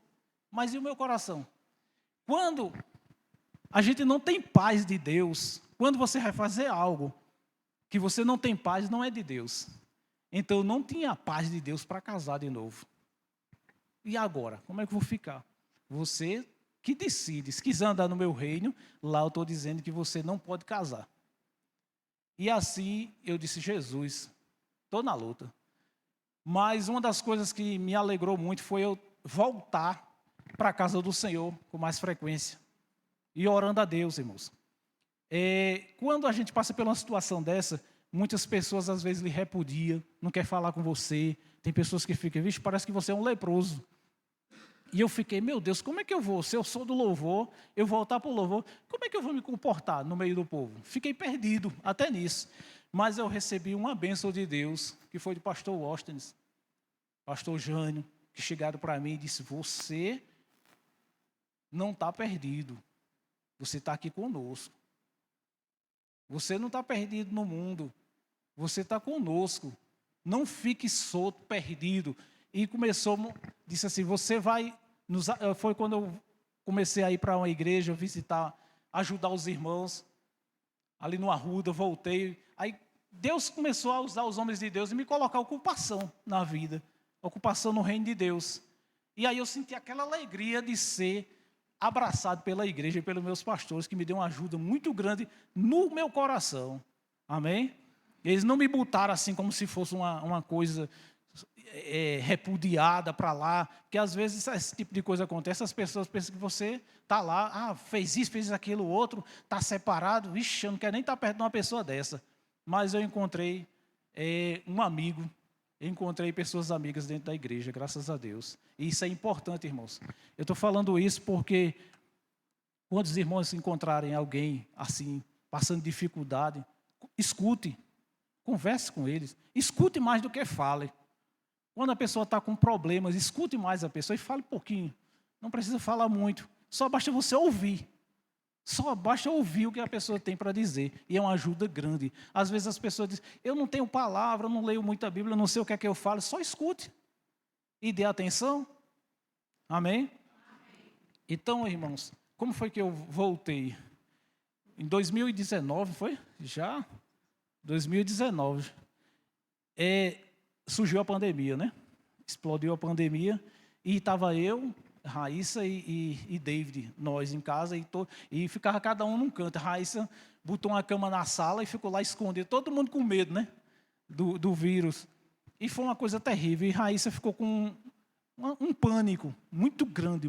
Mas e o meu coração? Quando a gente não tem paz de Deus, quando você vai fazer algo que você não tem paz, não é de Deus. Então eu não tinha a paz de Deus para casar de novo. E agora? Como é que eu vou ficar? Você que decide. Se quiser andar no meu reino, lá eu estou dizendo que você não pode casar. E assim eu disse, Jesus, estou na luta. Mas uma das coisas que me alegrou muito foi eu voltar para a casa do Senhor com mais frequência. E orando a Deus, irmãos. Quando a gente passa por uma situação dessa, muitas pessoas às vezes lhe repudiam, não quer falar com você. Tem pessoas que ficam, vixe, parece que você é um leproso. E eu fiquei, meu Deus, como é que eu vou? Se eu sou do louvor, eu voltar para o louvor, como é que eu vou me comportar no meio do povo? Fiquei perdido até nisso. Mas eu recebi uma bênção de Deus, que foi do pastor Washington, pastor Jânio, que chegaram para mim e disse, você não está perdido, você está aqui conosco. Você não está perdido no mundo, você está conosco. não fique solto, perdido. E disse assim, você vai... Foi quando eu comecei a ir para uma igreja, visitar, ajudar os irmãos, ali no Arruda, voltei. Aí Deus começou a usar os homens de Deus e me colocar ocupação na vida, ocupação no reino de Deus. E aí eu senti aquela alegria de ser abraçado pela igreja e pelos meus pastores, que me deu uma ajuda muito grande no meu coração. Amém? Eles não me botaram assim como se fosse uma coisa repudiada para lá, porque às vezes esse tipo de coisa acontece, as pessoas pensam que você está lá, fez isso, fez aquilo, outro, está separado, vixe, eu não quero nem estar perto de uma pessoa dessa. Mas eu encontrei um amigo, encontrei pessoas amigas dentro da igreja, graças a Deus. E isso é importante, irmãos. Eu estou falando isso porque quando os irmãos encontrarem alguém assim, passando dificuldade, escute, converse com eles, escute mais do que fale. Quando a pessoa está com problemas, escute mais a pessoa e fale um pouquinho. Não precisa falar muito, só basta você ouvir. Só basta ouvir o que a pessoa tem para dizer, e é uma ajuda grande. Às vezes as pessoas dizem, eu não tenho palavra, eu não leio muita Bíblia, eu não sei o que é que eu falo, só escute e dê atenção. Amém? Então, irmãos, como foi que eu voltei? Em 2019, foi? Já? 2019. Surgiu a pandemia, né? Explodiu a pandemia, e estava eu... Raíssa e David, nós em casa, e ficava cada um num canto. Raíssa botou uma cama na sala e ficou lá escondido, todo mundo com medo, né, do vírus. E foi uma coisa terrível, e Raíssa ficou com um pânico muito grande,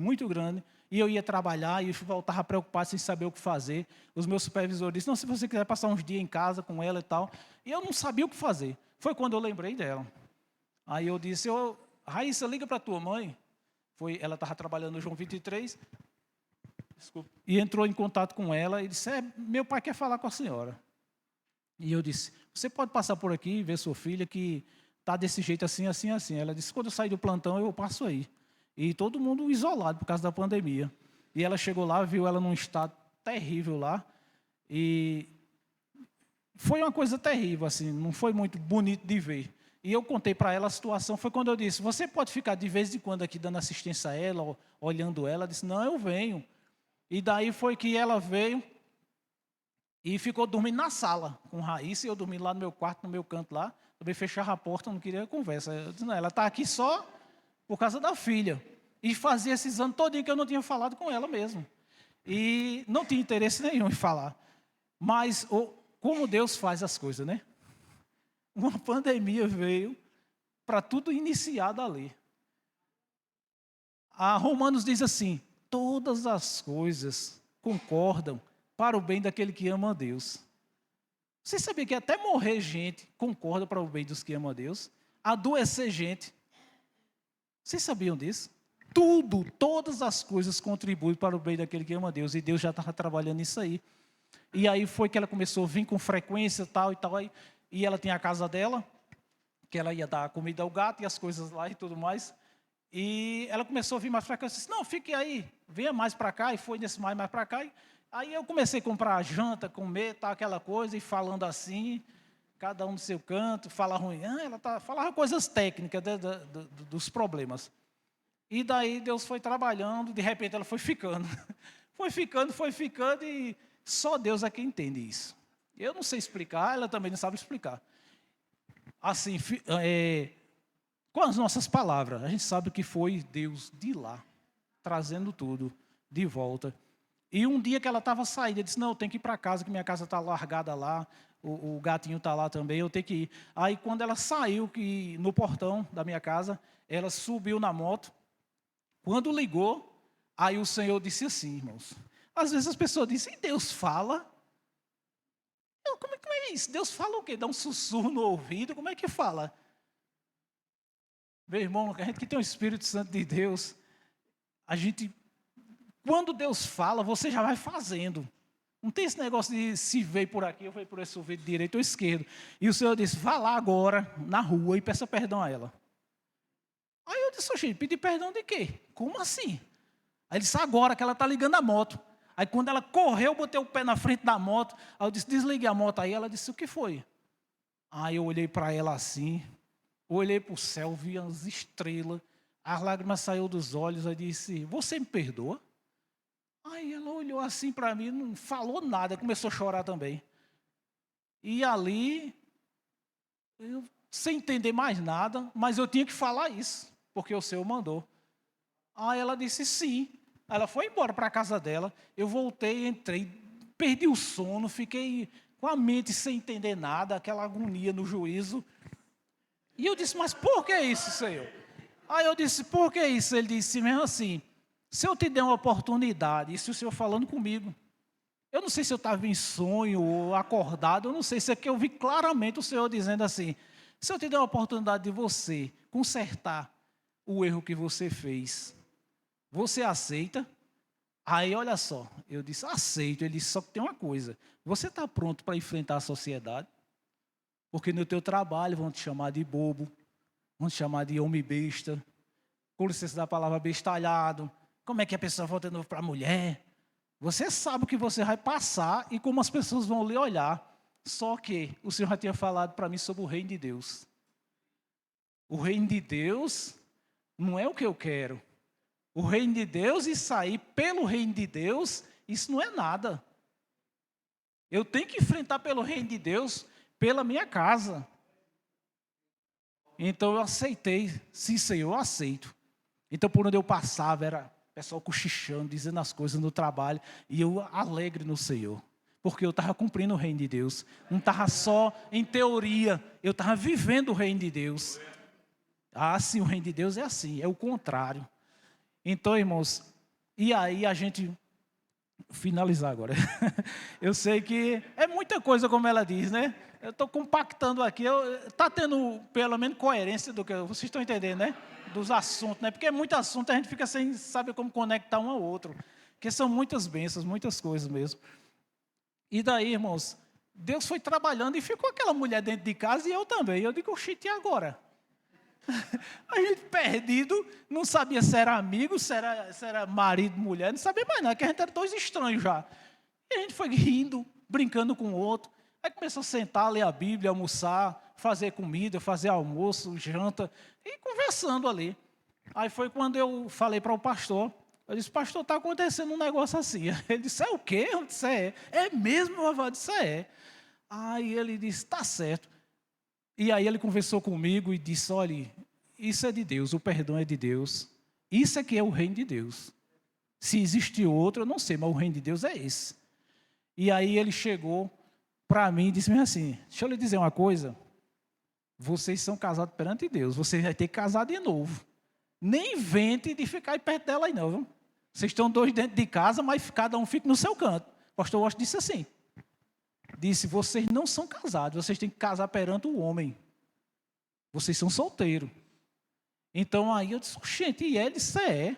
e eu ia trabalhar e eu voltava preocupado sem saber o que fazer. Os meus supervisores disseram, não, se você quiser passar uns dias em casa com ela e tal, e eu não sabia o que fazer. Foi quando eu lembrei dela. Aí eu disse, Raíssa, liga para tua mãe. Ela estava trabalhando no João 23, desculpa, e entrou em contato com ela e disse, meu pai quer falar com a senhora. E eu disse, você pode passar por aqui e ver sua filha que está desse jeito assim, assim, assim. Ela disse, quando eu sair do plantão eu passo aí. E todo mundo isolado por causa da pandemia. E ela chegou lá, viu ela num estado terrível lá, e foi uma coisa terrível, assim, não foi muito bonito de ver. E eu contei para ela a situação, foi quando eu disse, você pode ficar de vez em quando aqui dando assistência a ela, olhando ela? Ela disse, não, eu venho. E daí foi que ela veio e ficou dormindo na sala com Raíssa, e eu dormindo lá no meu quarto, no meu canto lá, também fechava a porta, não queria conversa. Eu disse, não, ela está aqui só por causa da filha. E fazia esses anos todinho que eu não tinha falado com ela mesmo. E não tinha interesse nenhum em falar. Mas como Deus faz as coisas, né? Uma pandemia veio para tudo iniciar dali. A Romanos diz assim, todas as coisas concordam para o bem daquele que ama a Deus. Você sabia que até morrer gente concorda para o bem dos que amam a Deus? Adoecer gente. Vocês sabiam disso? Todas as coisas contribuem para o bem daquele que ama a Deus. E Deus já estava trabalhando nisso aí. E aí foi que ela começou a vir com frequência tal e tal. E ela tinha a casa dela, que ela ia dar comida ao gato e as coisas lá e tudo mais. E ela começou a vir mais para cá. Eu disse, não, fique aí, venha mais para cá. E foi nesse mais para cá. Aí eu comecei a comprar janta, comer, tal, aquela coisa, e falando assim, cada um no seu canto, falar ruim. Falava coisas técnicas dos problemas. E daí Deus foi trabalhando, de repente ela foi ficando. Foi ficando, e só Deus é quem entende isso. Eu não sei explicar, ela também não sabe explicar. Assim, com as nossas palavras, a gente sabe que foi Deus de lá, trazendo tudo de volta. E um dia que ela estava saindo, eu disse, não, eu tenho que ir para casa, que minha casa está largada lá, o gatinho está lá também, eu tenho que ir. Aí quando ela saiu no portão da minha casa, ela subiu na moto. Quando ligou, aí o Senhor disse assim, irmãos, às vezes as pessoas dizem, Deus fala? Como é isso? Deus fala o quê? Dá um sussurro no ouvido? Como é que fala? Meu irmão, a gente que tem o Espírito Santo de Deus, quando Deus fala, você já vai fazendo. Não tem esse negócio de se veio por aqui, eu veio por esse ouvido direito ou esquerdo. E o Senhor disse, vá lá agora, na rua, e peça perdão a ela. Aí eu disse, gente, pedir perdão de quê? Como assim? Aí ele disse, agora que ela está ligando a moto. Aí quando ela correu, eu botei o pé na frente da moto. Aí eu disse, desligue a moto aí. Ela disse, o que foi? Aí eu olhei para ela assim. olhei para o céu, vi as estrelas, as lágrimas saíram dos olhos, eu disse, você me perdoa? Aí ela olhou assim para mim, não falou nada, começou a chorar também. E ali, eu, sem entender mais nada, mas eu tinha que falar isso, porque o Senhor mandou. Aí ela disse sim. Ela foi embora para a casa dela, eu voltei, entrei, perdi o sono, fiquei com a mente sem entender nada, aquela agonia no juízo. E eu disse, mas por que isso, Senhor? Aí eu disse, por que isso? Ele disse mesmo assim, se eu te der uma oportunidade, isso o Senhor falando comigo, eu não sei se eu estava em sonho ou acordado, eu não sei se é que eu vi claramente o Senhor dizendo assim, se eu te der uma oportunidade de você consertar o erro que você fez, você aceita? Aí olha só, eu disse, aceito. Ele disse, só que tem uma coisa, você está pronto para enfrentar a sociedade? Porque no teu trabalho vão te chamar de bobo, vão te chamar de homem besta, com licença da palavra bestalhado, como é que a pessoa volta de novo para a mulher? Você sabe o que você vai passar e como as pessoas vão lhe olhar. Só que o Senhor já tinha falado para mim sobre o reino de Deus. O reino de Deus não é o que eu quero. O reino de Deus e sair pelo reino de Deus, isso não é nada. Eu tenho que enfrentar pelo reino de Deus, pela minha casa. Então eu aceitei, sim Senhor, eu aceito. Então por onde eu passava era pessoal cochichando, dizendo as coisas no trabalho, e eu alegre no Senhor. Porque eu estava cumprindo o reino de Deus. Não estava só em teoria, eu estava vivendo o reino de Deus. Ah, sim, o reino de Deus é assim, é o contrário. Então, irmãos, e aí a gente, finalizar agora, eu sei que é muita coisa como ela diz, né? Eu estou compactando aqui, está tendo pelo menos coerência do que vocês estão entendendo, né? Dos assuntos, né? Porque é muito assunto, a gente fica sem saber como conectar um ao outro, porque são muitas bênçãos, muitas coisas mesmo. E daí, irmãos, Deus foi trabalhando e ficou aquela mulher dentro de casa e eu também. Eu digo, oxi, e agora? A gente perdido, não sabia se era amigo, se era marido, mulher, não sabia mais nada, que a gente era dois estranhos já. E a gente foi rindo, brincando com o outro. Aí começou a sentar, ler a Bíblia, almoçar, fazer comida, fazer almoço, janta, e conversando ali. Aí foi quando eu falei para o pastor, eu disse, pastor, está acontecendo um negócio assim. Ele disse, é o quê? Eu disse, é mesmo? Eu disse, é. Aí ele disse, está certo. E aí ele conversou comigo e disse, olha, isso é de Deus, o perdão é de Deus. Isso é que é o reino de Deus. Se existe outro, eu não sei, mas o reino de Deus é esse. E aí ele chegou para mim e disse assim, deixa eu lhe dizer uma coisa, vocês são casados perante Deus, vocês vão ter que casar de novo. Nem invente de ficar aí perto dela aí não, viu? Vocês estão dois dentro de casa, mas cada um fica no seu canto. O pastor Washington disse assim, disse, vocês não são casados, vocês têm que casar perante o homem. Vocês são solteiros. Então aí eu disse, gente, e ele disse, é.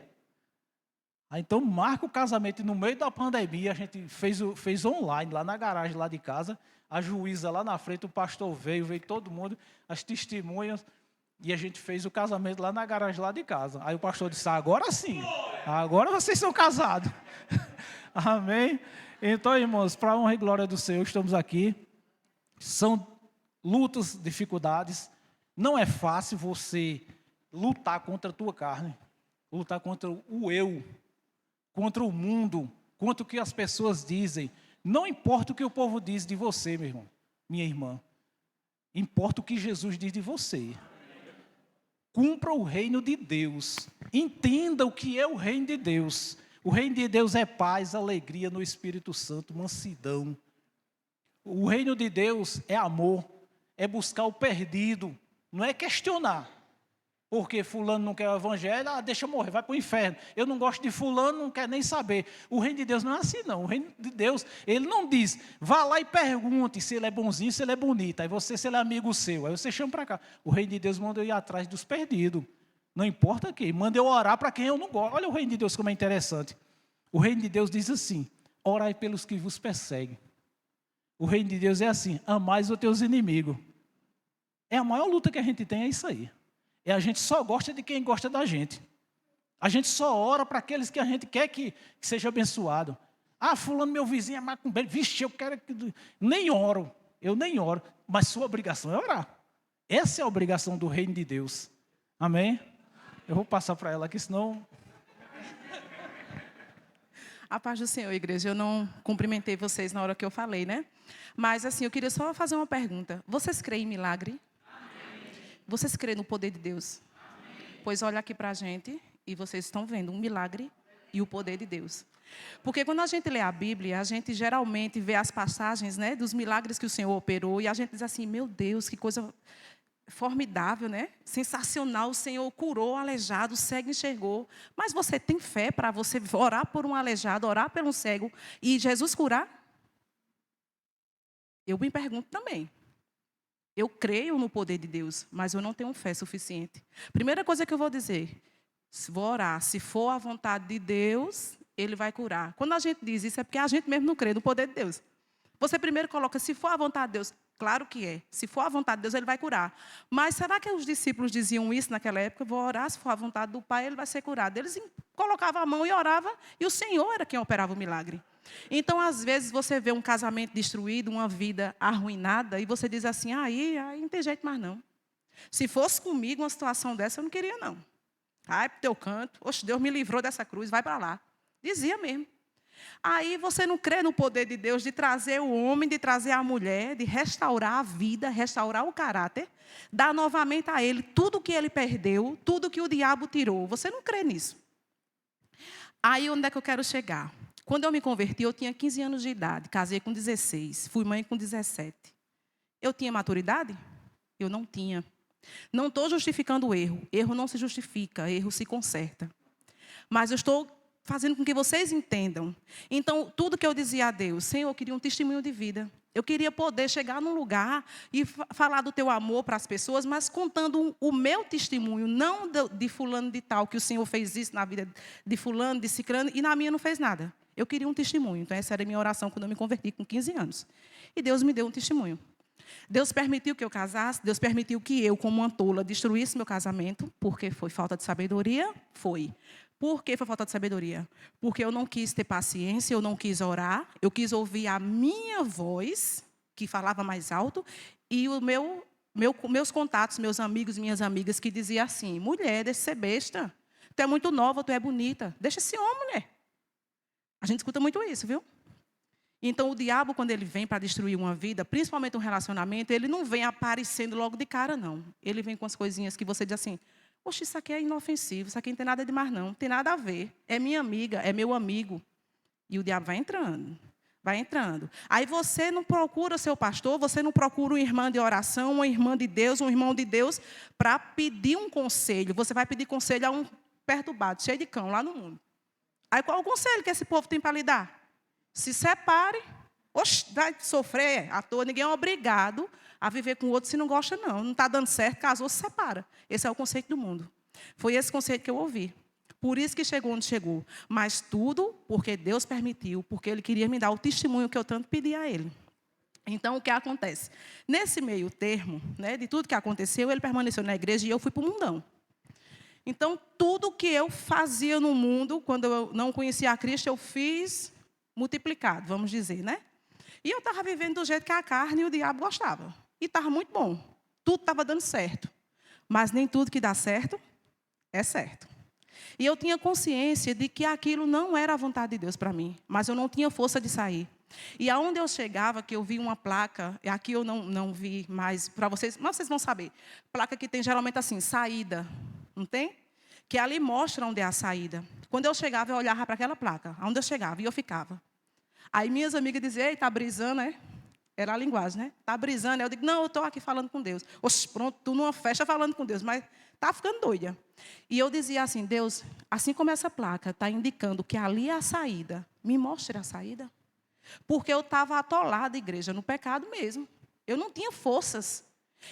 Aí, então marca o casamento. E no meio da pandemia, a gente fez online, lá na garagem, lá de casa. A juíza lá na frente, o pastor veio todo mundo, as testemunhas. E a gente fez o casamento lá na garagem, lá de casa. Aí o pastor disse, agora sim, agora vocês são casados. Amém? Então, irmãos, para a honra e glória do Senhor, estamos aqui. São lutas, dificuldades. Não é fácil você lutar contra a tua carne, lutar contra o eu, contra o mundo, contra o que as pessoas dizem. Não importa o que o povo diz de você, meu irmão, minha irmã. Importa o que Jesus diz de você. Cumpra o reino de Deus. Entenda o que é o reino de Deus. O reino de Deus é paz, alegria no Espírito Santo, mansidão. O reino de Deus é amor, é buscar o perdido, não é questionar. Porque fulano não quer o evangelho, deixa eu morrer, vai para o inferno. Eu não gosto de fulano, não quer nem saber. O reino de Deus não é assim não. O reino de Deus, ele não diz, vá lá e pergunte se ele é bonzinho, se ele é bonito. Aí você, se ele é amigo seu, aí você chama para cá. O reino de Deus manda eu ir atrás dos perdidos. Não importa quem, manda eu orar para quem eu não gosto. Olha o reino de Deus como é interessante. O reino de Deus diz assim, orai pelos que vos perseguem. O reino de Deus é assim, amais os teus inimigos. É a maior luta que a gente tem, é isso aí. A gente só gosta de quem gosta da gente. A gente só ora para aqueles que a gente quer que seja abençoado. Ah, fulano, meu vizinho é macumbeiro. Vixe, eu quero que... Nem oro, eu nem oro. Mas sua obrigação é orar. Essa é a obrigação do reino de Deus. Amém? Eu vou passar para ela aqui, senão... A paz do Senhor, igreja. Eu não cumprimentei vocês na hora que eu falei, né? Mas, assim, eu queria só fazer uma pergunta. Vocês creem em milagre? Amém. Vocês creem no poder de Deus? Amém. Pois olha aqui para a gente e vocês estão vendo um milagre e o poder de Deus. Porque quando a gente lê a Bíblia, a gente geralmente vê as passagens, né, dos milagres que o Senhor operou e a gente diz assim, meu Deus, que coisa formidável, né? Sensacional, o Senhor curou o aleijado, o cego enxergou. Mas você tem fé para você orar por um aleijado, orar por um cego e Jesus curar? Eu me pergunto também. Eu creio no poder de Deus, mas eu não tenho fé suficiente. Primeira coisa que eu vou dizer, vou orar, se for a vontade de Deus, Ele vai curar. Quando a gente diz isso, é porque a gente mesmo não crê no poder de Deus. Você primeiro coloca, se for a vontade de Deus, claro que é. Se for a vontade de Deus, Ele vai curar. Mas será que os discípulos diziam isso naquela época? Vou orar, se for a vontade do Pai, Ele vai ser curado. Eles colocavam a mão e oravam, e o Senhor era quem operava o milagre. Então, às vezes, você vê um casamento destruído, uma vida arruinada, e você diz assim, aí não tem jeito mais não. Se fosse comigo uma situação dessa, eu não queria não. Ai, para o teu canto, oxe, Deus me livrou dessa cruz, vai para lá. Dizia mesmo. Aí você não crê no poder de Deus de trazer o homem, de trazer a mulher, de restaurar a vida, restaurar o caráter, dar novamente a ele tudo que ele perdeu, tudo que o diabo tirou. Você não crê nisso. Aí onde é que eu quero chegar? Quando eu me converti, eu tinha 15 anos de idade, casei com 16, fui mãe com 17. Eu tinha maturidade? Eu não tinha. Não estou justificando o erro. Erro não se justifica, erro se conserta. Mas eu estou fazendo com que vocês entendam. Então, tudo que eu dizia a Deus, Senhor, eu queria um testemunho de vida. Eu queria poder chegar num lugar e falar do teu amor para as pessoas, mas contando o meu testemunho, não de fulano de tal, que o Senhor fez isso na vida de fulano, de ciclano, e na minha não fez nada. Eu queria um testemunho. Então, essa era a minha oração quando eu me converti com 15 anos. E Deus me deu um testemunho. Deus permitiu que eu casasse, Deus permitiu que eu, como uma tola, destruísse meu casamento, porque foi falta de sabedoria? Foi. Por que foi falta de sabedoria? Porque eu não quis ter paciência, eu não quis orar, eu quis ouvir a minha voz, que falava mais alto, e os meus contatos, meus amigos, minhas amigas, que diziam assim, mulher, deixa de ser besta, tu é muito nova, tu é bonita, deixa esse homem, mulher. A gente escuta muito isso, viu? Então, o diabo, quando ele vem para destruir uma vida, principalmente um relacionamento, ele não vem aparecendo logo de cara, não. Ele vem com as coisinhas que você diz assim, poxa, isso aqui é inofensivo, isso aqui não tem nada de mais não, não tem nada a ver. É minha amiga, é meu amigo. E o diabo vai entrando, vai entrando. Aí você não procura seu pastor, você não procura uma irmã de oração, uma irmã de Deus, um irmão de Deus, para pedir um conselho. Você vai pedir conselho a um perturbado, cheio de cão, lá no mundo. Aí qual é o conselho que esse povo tem para lhe dar? Se separe. Oxe, vai sofrer à toa, ninguém é obrigado a viver com o outro se não gosta, não. Não está dando certo, casou, se separa. Esse é o conceito do mundo. Foi esse conceito que eu ouvi. Por isso que chegou onde chegou. Mas tudo porque Deus permitiu, porque Ele queria me dar o testemunho que eu tanto pedi a Ele. Então, o que acontece? Nesse meio termo, né, de tudo que aconteceu, Ele permaneceu na igreja e eu fui para o mundão. Então, tudo que eu fazia no mundo, quando eu não conhecia a Cristo, eu fiz multiplicado, vamos dizer, né? E eu estava vivendo do jeito que a carne e o diabo gostavam. E estava muito bom. Tudo estava dando certo. Mas nem tudo que dá certo é certo. E eu tinha consciência de que aquilo não era a vontade de Deus para mim. Mas eu não tinha força de sair. E aonde eu chegava, que eu vi uma placa, aqui eu não vi mais para vocês, mas vocês vão saber. Placa que tem geralmente assim, saída. Não tem? Que ali mostra onde é a saída. Quando eu chegava, eu olhava para aquela placa. Onde eu chegava, e eu ficava. Aí minhas amigas diziam, ei, está brisando, né? Era a linguagem, né? Está brisando. Eu digo, não, eu estou aqui falando com Deus. Oxe, pronto, tu numa festa falando com Deus, mas está ficando doida. E eu dizia assim, Deus, assim como essa placa está indicando que ali é a saída, me mostre a saída. Porque eu estava atolada, igreja, no pecado mesmo. Eu não tinha forças.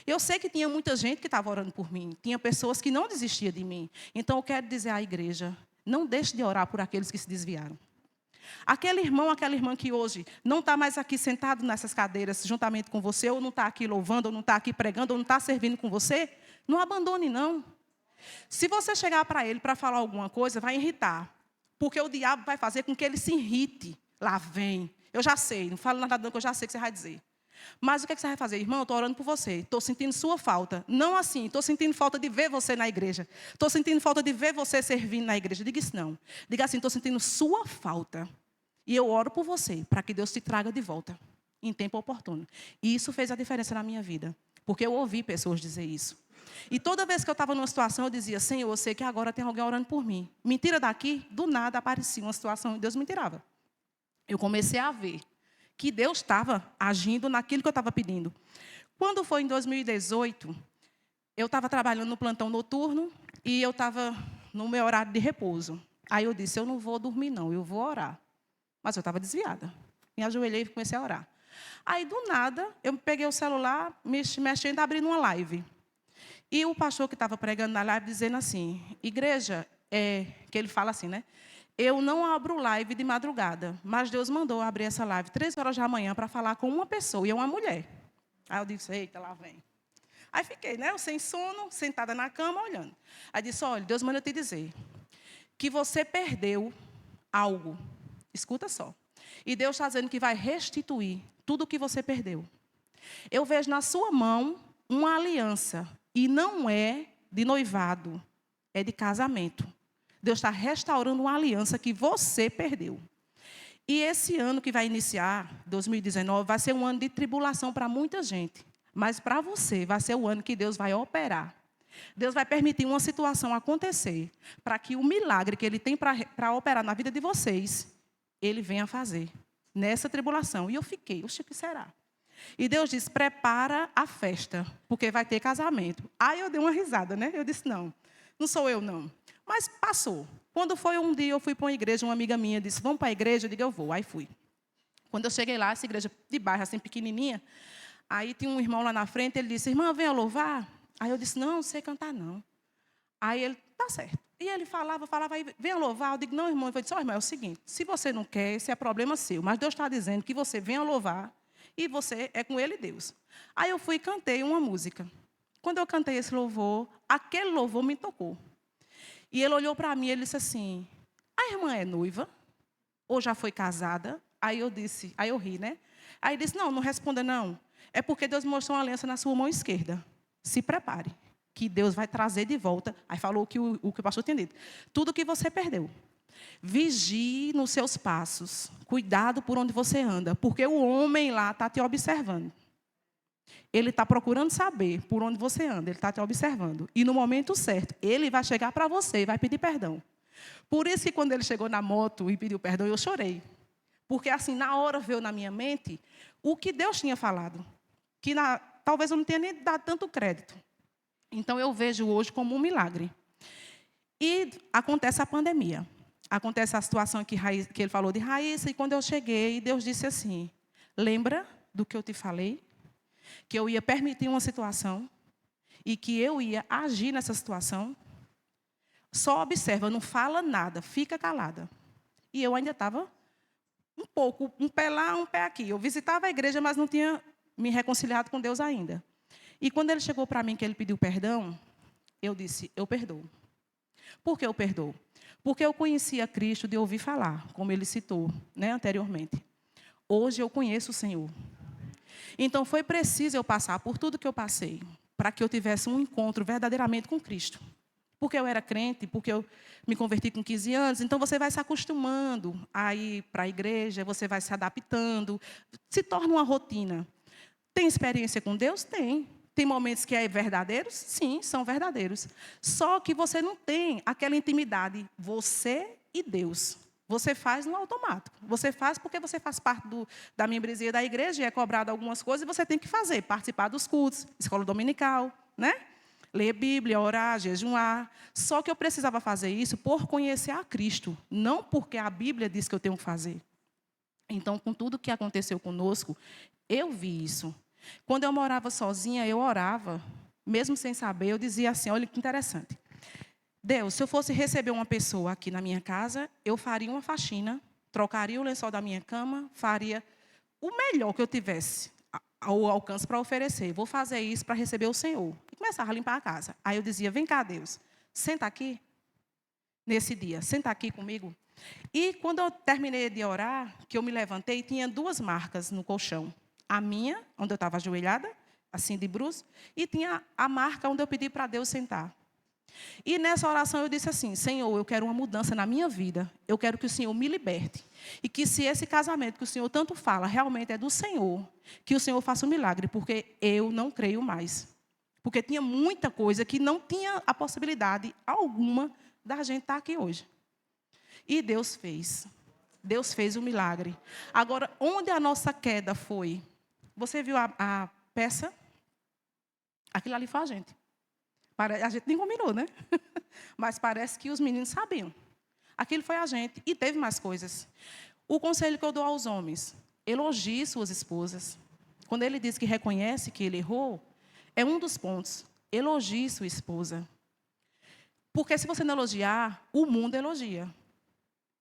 Eu sei que tinha muita gente que estava orando por mim. Tinha pessoas que não desistiam de mim. Então, eu quero dizer à igreja, não deixe de orar por aqueles que se desviaram. Aquele irmão, aquela irmã que hoje não está mais aqui sentado nessas cadeiras juntamente com você, ou não está aqui louvando, ou não está aqui pregando, ou não está servindo com você, não abandone, não. Se você chegar para ele para falar alguma coisa, vai irritar. Porque o diabo vai fazer com que ele se irrite. Lá vem. Eu já sei, não falo nada não, que eu já sei o que você vai dizer. Mas o que você vai fazer? Irmão, eu estou orando por você. Estou sentindo sua falta. Não assim, estou sentindo falta de ver você na igreja. Estou sentindo falta de ver você servindo na igreja. Diga isso não. Diga assim, estou sentindo sua falta. E eu oro por você, para que Deus te traga de volta, em tempo oportuno. E isso fez a diferença na minha vida. Porque eu ouvi pessoas dizer isso. E toda vez que eu estava numa situação, eu dizia, Senhor, eu sei que agora tem alguém orando por mim. Me tira daqui, do nada aparecia uma situação e Deus me tirava. Eu comecei a ver que Deus estava agindo naquilo que eu estava pedindo. Quando foi em 2018, eu estava trabalhando no plantão noturno e eu estava no meu horário de repouso. Aí eu disse, eu não vou dormir não, eu vou orar. Mas eu estava desviada. Me ajoelhei e comecei a orar. Aí, do nada, eu peguei o celular, mexendo, abrindo uma live. E o pastor que estava pregando na live, dizendo assim, igreja, que ele fala assim, né? Eu não abro live de madrugada, mas Deus mandou abrir essa live 3 horas da manhã para falar com uma pessoa, e é uma mulher. Aí eu disse, eita, lá vem. Aí fiquei, né, eu sem sono, sentada na cama, olhando. Aí disse, olha, Deus manda eu te dizer que você perdeu algo. Escuta só. E Deus está dizendo que vai restituir tudo o que você perdeu. Eu vejo na sua mão uma aliança, e não é de noivado, é de casamento. Deus está restaurando uma aliança que você perdeu. E esse ano que vai iniciar, 2019, vai ser um ano de tribulação para muita gente. Mas para você, vai ser o ano que Deus vai operar. Deus vai permitir uma situação acontecer, para que o milagre que Ele tem para operar na vida de vocês, Ele venha fazer nessa tribulação. E eu fiquei, oxe, o que será? E Deus disse, prepara a festa, porque vai ter casamento. Aí eu dei uma risada, né? Eu disse, não sou eu, não. Mas passou. Quando foi um dia, eu fui para uma igreja, uma amiga minha disse, vamos para a igreja? Eu digo, eu vou. Aí fui. Quando eu cheguei lá, essa igreja de bairro, assim, pequenininha, aí tinha um irmão lá na frente, ele disse, irmã, venha louvar? Aí eu disse, não sei cantar, não. Aí ele, tá certo. E ele falava, aí venha louvar. Eu digo, não, irmão. Eu disse, irmão, é o seguinte, se você não quer, esse é problema seu. Mas Deus está dizendo que você venha louvar e você é com Ele e Deus. Aí eu fui e cantei uma música. Quando eu cantei esse louvor, aquele louvor me tocou. E ele olhou para mim e ele disse assim, a irmã é noiva? Ou já foi casada? Aí eu ri, né? Aí ele disse, não responda não. É porque Deus mostrou uma aliança na sua mão esquerda. Se prepare, que Deus vai trazer de volta. Aí falou o que o pastor tinha dito. Tudo que você perdeu. Vigie nos seus passos. Cuidado por onde você anda. Porque o homem lá está te observando. Ele está procurando saber por onde você anda. Ele está te observando. E no momento certo, ele vai chegar para você e vai pedir perdão. Por isso que quando ele chegou na moto e pediu perdão, eu chorei. Porque assim, na hora veio na minha mente o que Deus tinha falado. Que talvez eu não tenha nem dado tanto crédito. Então eu vejo hoje como um milagre. E acontece a pandemia. Acontece a situação que ele falou de Raíssa. E quando eu cheguei, Deus disse assim, lembra do que eu te falei? Que eu ia permitir uma situação e que eu ia agir nessa situação. Só observa, não fala nada, fica calada. E eu ainda estava um pouco, um pé lá, um pé aqui. Eu visitava a igreja, mas não tinha me reconciliado com Deus ainda. E quando ele chegou para mim, que ele pediu perdão, eu disse, eu perdoo. Por que eu perdoo? Porque eu conhecia Cristo de ouvir falar, como ele citou, né, anteriormente. Hoje eu conheço o Senhor. Então, foi preciso eu passar por tudo que eu passei, para que eu tivesse um encontro verdadeiramente com Cristo. Porque eu era crente, porque eu me converti com 15 anos, então você vai se acostumando a ir para a igreja, você vai se adaptando, se torna uma rotina. Tem experiência com Deus? Tem. Tem momentos que é verdadeiros? Sim, são verdadeiros. Só que você não tem aquela intimidade, você e Deus. Você faz no automático. Você faz porque você faz parte da membresia da igreja e é cobrado algumas coisas e você tem que fazer. Participar dos cultos, escola dominical, né? Ler Bíblia, orar, jejuar. Só que eu precisava fazer isso por conhecer a Cristo. Não porque a Bíblia diz que eu tenho que fazer. Então, com tudo que aconteceu conosco, eu vi isso. Quando eu morava sozinha, eu orava. Mesmo sem saber, eu dizia assim, olha que interessante. Deus, se eu fosse receber uma pessoa aqui na minha casa, eu faria uma faxina, trocaria o lençol da minha cama, faria o melhor que eu tivesse ao alcance para oferecer. Vou fazer isso para receber o Senhor. E começava a limpar a casa. Aí eu dizia, vem cá, Deus, senta aqui, nesse dia, senta aqui comigo. E quando eu terminei de orar, que eu me levantei, tinha 2 marcas no colchão. a minha, onde eu estava ajoelhada, assim de bruços, e tinha a marca onde eu pedi para Deus sentar. E nessa oração eu disse assim: Senhor, eu quero uma mudança na minha vida. Eu quero que o Senhor me liberte. E que se esse casamento que o Senhor tanto fala realmente é do Senhor, que o Senhor faça um milagre, porque eu não creio mais. Porque tinha muita coisa que não tinha a possibilidade alguma da gente estar aqui hoje. E Deus fez. Deus fez o milagre. Agora, onde a nossa queda foi? Você viu a peça? Aquilo ali foi a gente. A gente nem combinou, né? Mas parece que os meninos sabiam. Aquilo foi a gente. E teve mais coisas. O conselho que eu dou aos homens: elogie suas esposas. Quando ele diz que reconhece que ele errou, é um dos pontos. Elogie sua esposa. Porque se você não elogiar, o mundo elogia.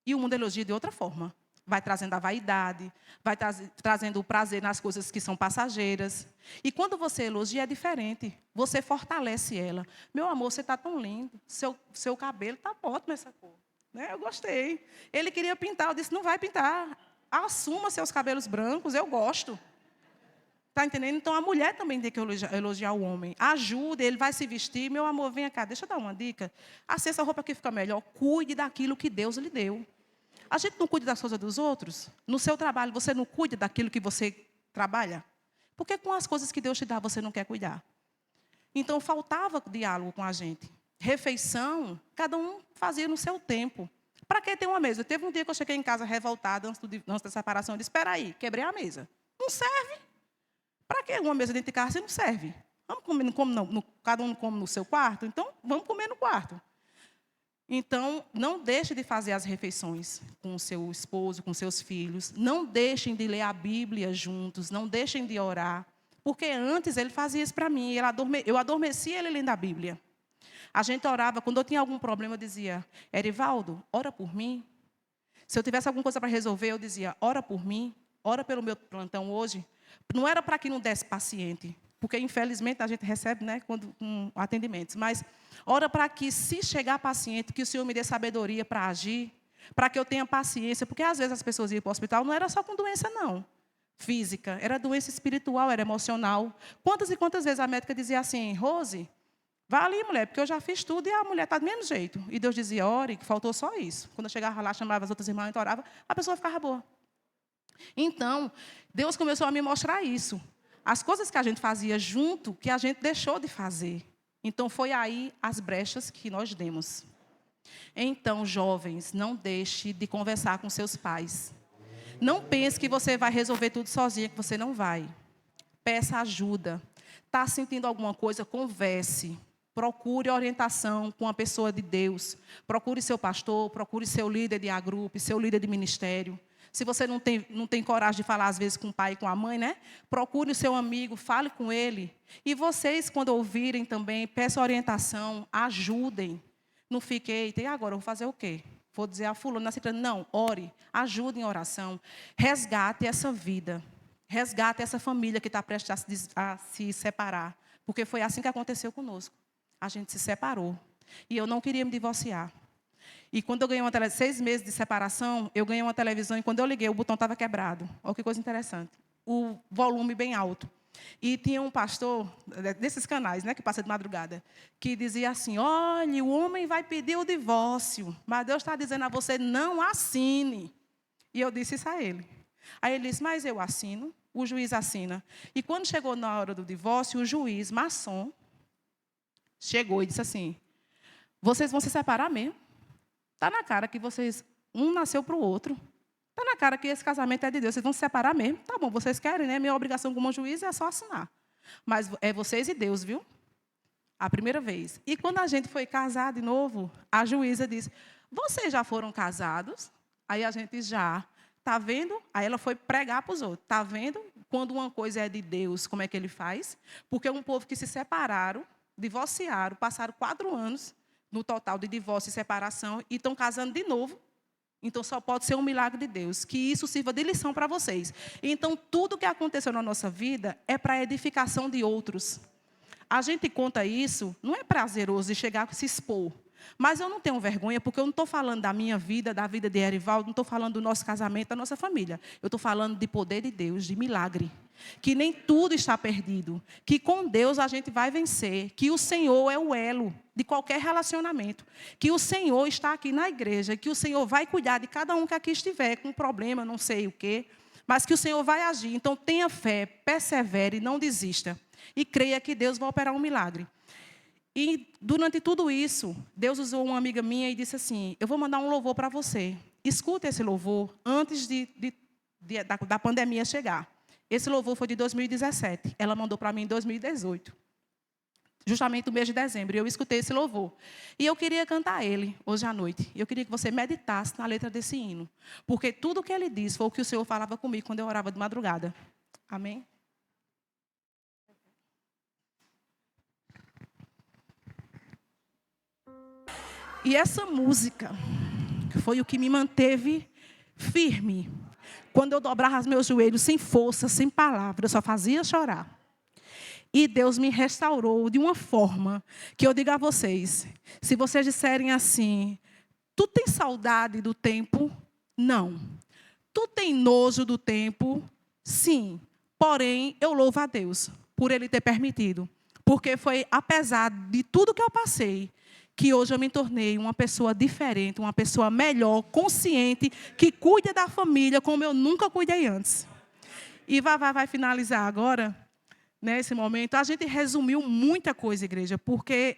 E o mundo elogia de outra forma. Vai trazendo a vaidade, vai trazendo o prazer nas coisas que são passageiras. E quando você elogia, é diferente. Você fortalece ela. Meu amor, você está tão lindo. Seu cabelo está ótimo essa cor. Né? Eu gostei. Ele queria pintar, eu disse: não vai pintar. Assuma seus cabelos brancos, eu gosto. Está entendendo? Então, a mulher também tem que elogiar o homem. Ajude, ele vai se vestir. Meu amor, venha cá, deixa eu dar uma dica. Assim, essa roupa aqui fica melhor. Cuide daquilo que Deus lhe deu. A gente não cuida das coisas dos outros? No seu trabalho, você não cuida daquilo que você trabalha? Porque com as coisas que Deus te dá, você não quer cuidar. Então, faltava diálogo com a gente. Refeição, cada um fazia no seu tempo. Para que ter uma mesa? Teve um dia que eu cheguei em casa revoltada, antes da separação, eu disse: espera aí, quebrei a mesa. Não serve. Para que uma mesa dentro de casa se não serve? Vamos comer, cada um come no seu quarto? Então, vamos comer no quarto. Então, não deixe de fazer as refeições com o seu esposo, com seus filhos. Não deixem de ler a Bíblia juntos. Não deixem de orar. Porque antes ele fazia isso para mim. Eu adormecia ele lendo a Bíblia. A gente orava. Quando eu tinha algum problema, eu dizia: Erivaldo, ora por mim. Se eu tivesse alguma coisa para resolver, eu dizia: ora por mim. Ora pelo meu plantão hoje. Não era para que não desse paciente. Porque, infelizmente, a gente recebe, né, com atendimentos. Mas ora para que, se chegar paciente, que o Senhor me dê sabedoria para agir, para que eu tenha paciência. Porque, às vezes, as pessoas iam para o hospital, não era só com doença, não. Física, era doença espiritual, era emocional. Quantas e quantas vezes a médica dizia assim: Rose, vá ali, mulher, porque eu já fiz tudo e a mulher está do mesmo jeito. E Deus dizia: ore, que faltou só isso. Quando eu chegava lá, chamava as outras irmãs, a gente orava, a pessoa ficava boa. Então, Deus começou a me mostrar isso. As coisas que a gente fazia junto, que a gente deixou de fazer. Então, foi aí as brechas que nós demos. Então, jovens, não deixe de conversar com seus pais. Não pense que você vai resolver tudo sozinha, que você não vai. Peça ajuda. Está sentindo alguma coisa? Converse. Procure orientação com a pessoa de Deus. Procure seu pastor, procure seu líder de agrupe, seu líder de ministério. Se você não tem coragem de falar, às vezes, com o pai e com a mãe, né? Procure o seu amigo, fale com ele. E vocês, quando ouvirem também, peçam orientação, ajudem. Não fique: eita, e agora eu vou fazer o quê? Vou dizer a fulana, não, ore, ajude em oração. Resgate essa vida. Resgate essa família que está prestes a se separar. Porque foi assim que aconteceu conosco. A gente se separou. E eu não queria me divorciar. E quando eu ganhei 6 meses de separação, eu ganhei uma televisão e quando eu liguei, o botão estava quebrado. Olha que coisa interessante. O volume bem alto. E tinha um pastor, desses canais, né, que passa de madrugada, que dizia assim: olha, o homem vai pedir o divórcio, mas Deus está dizendo a você: não assine. E eu disse isso a ele. Aí ele disse: mas eu assino, o juiz assina. E quando chegou na hora do divórcio, o juiz, maçom, chegou e disse assim: vocês vão se separar mesmo? Está na cara que vocês, um nasceu para o outro. Está na cara que esse casamento é de Deus. Vocês vão se separar mesmo? Tá bom, vocês querem, né? Minha obrigação como juiz é só assinar. Mas é vocês e Deus, viu? A primeira vez. E quando a gente foi casar de novo, a juíza disse: vocês já foram casados? Aí a gente já. Está vendo? Aí ela foi pregar para os outros. Está vendo? Quando uma coisa é de Deus, como é que ele faz? Porque um povo que se separaram, divorciaram, passaram 4 anos no total de divórcio e separação, e estão casando de novo. Então, só pode ser um milagre de Deus. Que isso sirva de lição para vocês. Então, tudo que aconteceu na nossa vida é para a edificação de outros. A gente conta isso, não é prazeroso de chegar e se expor. Mas eu não tenho vergonha, porque eu não estou falando da minha vida, da vida de Erivaldo, não estou falando do nosso casamento, da nossa família. Eu estou falando de poder de Deus, de milagre. Que nem tudo está perdido. Que com Deus a gente vai vencer. Que o Senhor é o elo de qualquer relacionamento. Que o Senhor está aqui na igreja. Que o Senhor vai cuidar de cada um que aqui estiver com um problema, não sei o quê. Mas que o Senhor vai agir. Então tenha fé, persevere, não desista. E creia que Deus vai operar um milagre. E durante tudo isso, Deus usou uma amiga minha e disse assim: eu vou mandar um louvor para você. Escuta esse louvor antes da pandemia chegar. Esse louvor foi de 2017. Ela mandou para mim em 2018. Justamente no mês de dezembro. E eu escutei esse louvor. E eu queria cantar ele hoje à noite. E eu queria que você meditasse na letra desse hino. Porque tudo o que ele diz foi o que o Senhor falava comigo quando eu orava de madrugada. Amém? E essa música foi o que me manteve firme. Quando eu dobrava os meus joelhos sem força, sem palavra, eu só fazia chorar. E Deus me restaurou de uma forma que eu digo a vocês, se vocês disserem assim: tu tem saudade do tempo? Não. Tu tem nojo do tempo? Sim. Porém, eu louvo a Deus por Ele ter permitido. Porque foi apesar de tudo que eu passei, que hoje eu me tornei uma pessoa diferente, uma pessoa melhor, consciente, que cuida da família como eu nunca cuidei antes. E Vavá vai finalizar agora, nesse momento. A gente resumiu muita coisa, igreja, porque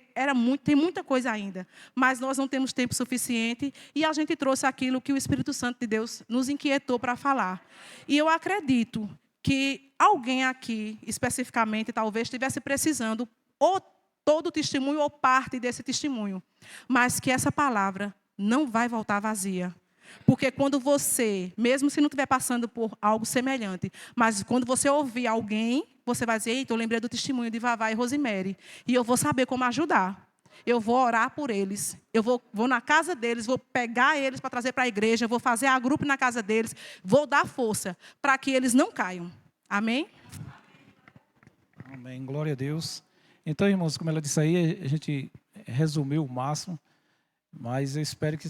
tem muita coisa ainda. Mas nós não temos tempo suficiente e a gente trouxe aquilo que o Espírito Santo de Deus nos inquietou para falar. E eu acredito que alguém aqui, especificamente, talvez estivesse precisando ou todo o testemunho ou parte desse testemunho. Mas que essa palavra não vai voltar vazia. Porque quando você, mesmo se não estiver passando por algo semelhante, mas quando você ouvir alguém, você vai dizer: eita, eu lembrei do testemunho de Vavá e Rosemary. E eu vou saber como ajudar. Eu vou orar por eles. Eu vou na casa deles, vou pegar eles para trazer para a igreja, vou fazer a grupo na casa deles, vou dar força para que eles não caiam. Amém? Amém. Glória a Deus. Então, irmãos, como ela disse aí, a gente resumiu o máximo, mas eu espero que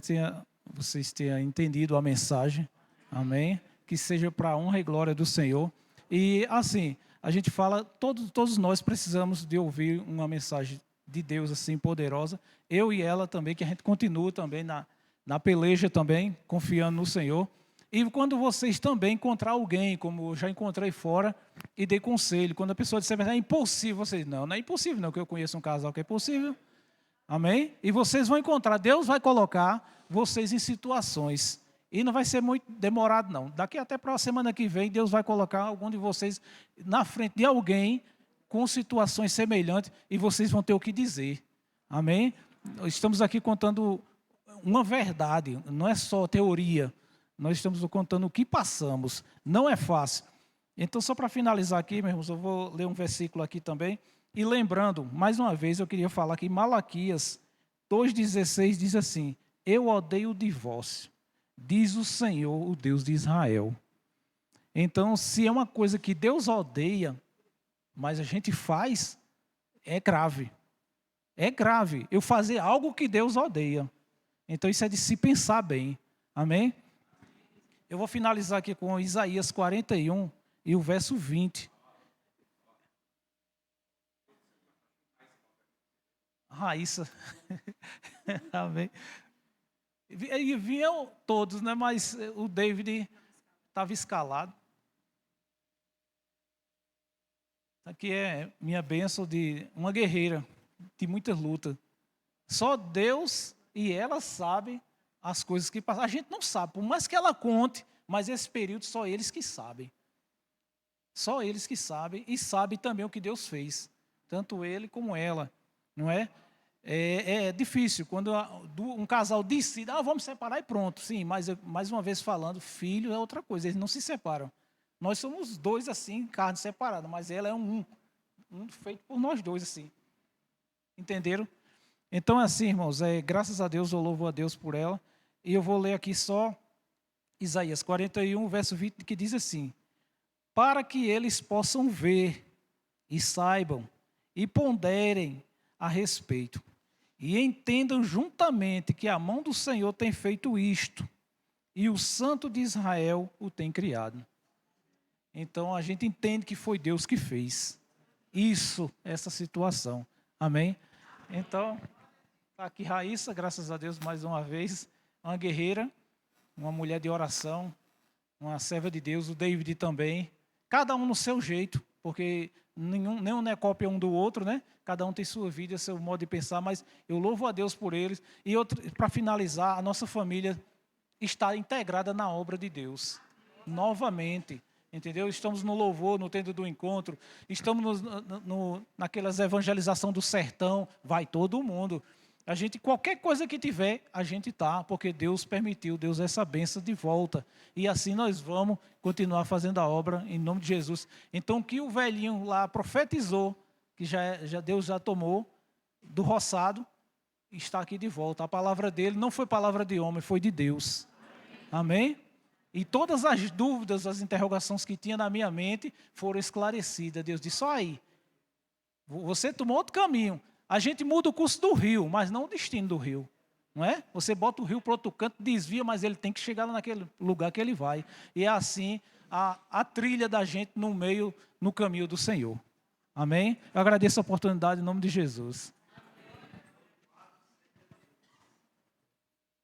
vocês tenham entendido a mensagem. Amém? Que seja para a honra e glória do Senhor. E, assim, a gente fala, todos nós precisamos de ouvir uma mensagem de Deus, assim, poderosa. Eu e ela também, que a gente continua também na peleja também, confiando no Senhor. E quando vocês também encontrar alguém, como eu já encontrei fora, e dei conselho. Quando a pessoa disser: é impossível, vocês: não é impossível não, que eu conheço um casal que é possível. Amém? E vocês vão encontrar, Deus vai colocar vocês em situações. E não vai ser muito demorado, não. Daqui até para a semana que vem, Deus vai colocar algum de vocês na frente de alguém com situações semelhantes e vocês vão ter o que dizer. Amém? Estamos aqui contando uma verdade, não é só teoria. Nós estamos contando o que passamos. Não é fácil. Então, só para finalizar aqui, meus irmãos, eu vou ler um versículo aqui também. E lembrando, mais uma vez, eu queria falar que Malaquias 2,16 diz assim: eu odeio o divórcio, diz o Senhor, o Deus de Israel. Então, se é uma coisa que Deus odeia, mas a gente faz, é grave. É grave eu fazer algo que Deus odeia. Então, isso é de se pensar bem. Amém? Eu vou finalizar aqui com Isaías 41 e o verso 20. Raíssa. Amém. E vinham todos, né? Mas o David estava escalado. Aqui é minha bênção de uma guerreira, de muitas lutas. Só Deus e ela sabem as coisas que passam. A gente não sabe, por mais que ela conte, mas esse período só eles que sabem. Só eles que sabem e sabem também o que Deus fez. Tanto ele como ela, não é? É difícil quando um casal decide: vamos separar e pronto. Sim, mas mais uma vez falando, filho é outra coisa, eles não se separam. Nós somos dois assim, carne separada, mas ela é um feito por nós dois assim. Entenderam? Então, assim, irmãos, graças a Deus, eu louvo a Deus por ela. E eu vou ler aqui só Isaías 41, verso 20, que diz assim: para que eles possam ver e saibam e ponderem a respeito, E entendam juntamente que a mão do Senhor tem feito isto, e o Santo de Israel o tem criado. Então a gente entende que foi Deus que fez isso, essa situação. Amém? Então, está aqui Raíssa, graças a Deus, mais uma vez, uma guerreira, uma mulher de oração, uma serva de Deus, o David também, cada um no seu jeito, porque nenhum é cópia um do outro, né? Cada um tem sua vida, seu modo de pensar, mas eu louvo a Deus por eles. E para finalizar, a nossa família está integrada na obra de Deus, novamente, entendeu? Estamos no louvor, no tendo do encontro, estamos naquelas evangelização do sertão, vai todo mundo. A gente, qualquer coisa que tiver, a gente está, porque Deus permitiu, Deus essa bênção de volta. E assim nós vamos continuar fazendo a obra em nome de Jesus. Então, o que o velhinho lá profetizou, que Deus já tomou do roçado, está aqui de volta. A palavra dele não foi palavra de homem, foi de Deus. Amém? E todas as dúvidas, as interrogações que tinha na minha mente foram esclarecidas. Deus disse, só aí, você tomou outro caminho. A gente muda o curso do rio, mas não o destino do rio. Não é? Você bota o rio para outro canto, desvia, mas ele tem que chegar lá naquele lugar que ele vai. E é assim a trilha da gente no caminho do Senhor. Amém? Eu agradeço a oportunidade em nome de Jesus.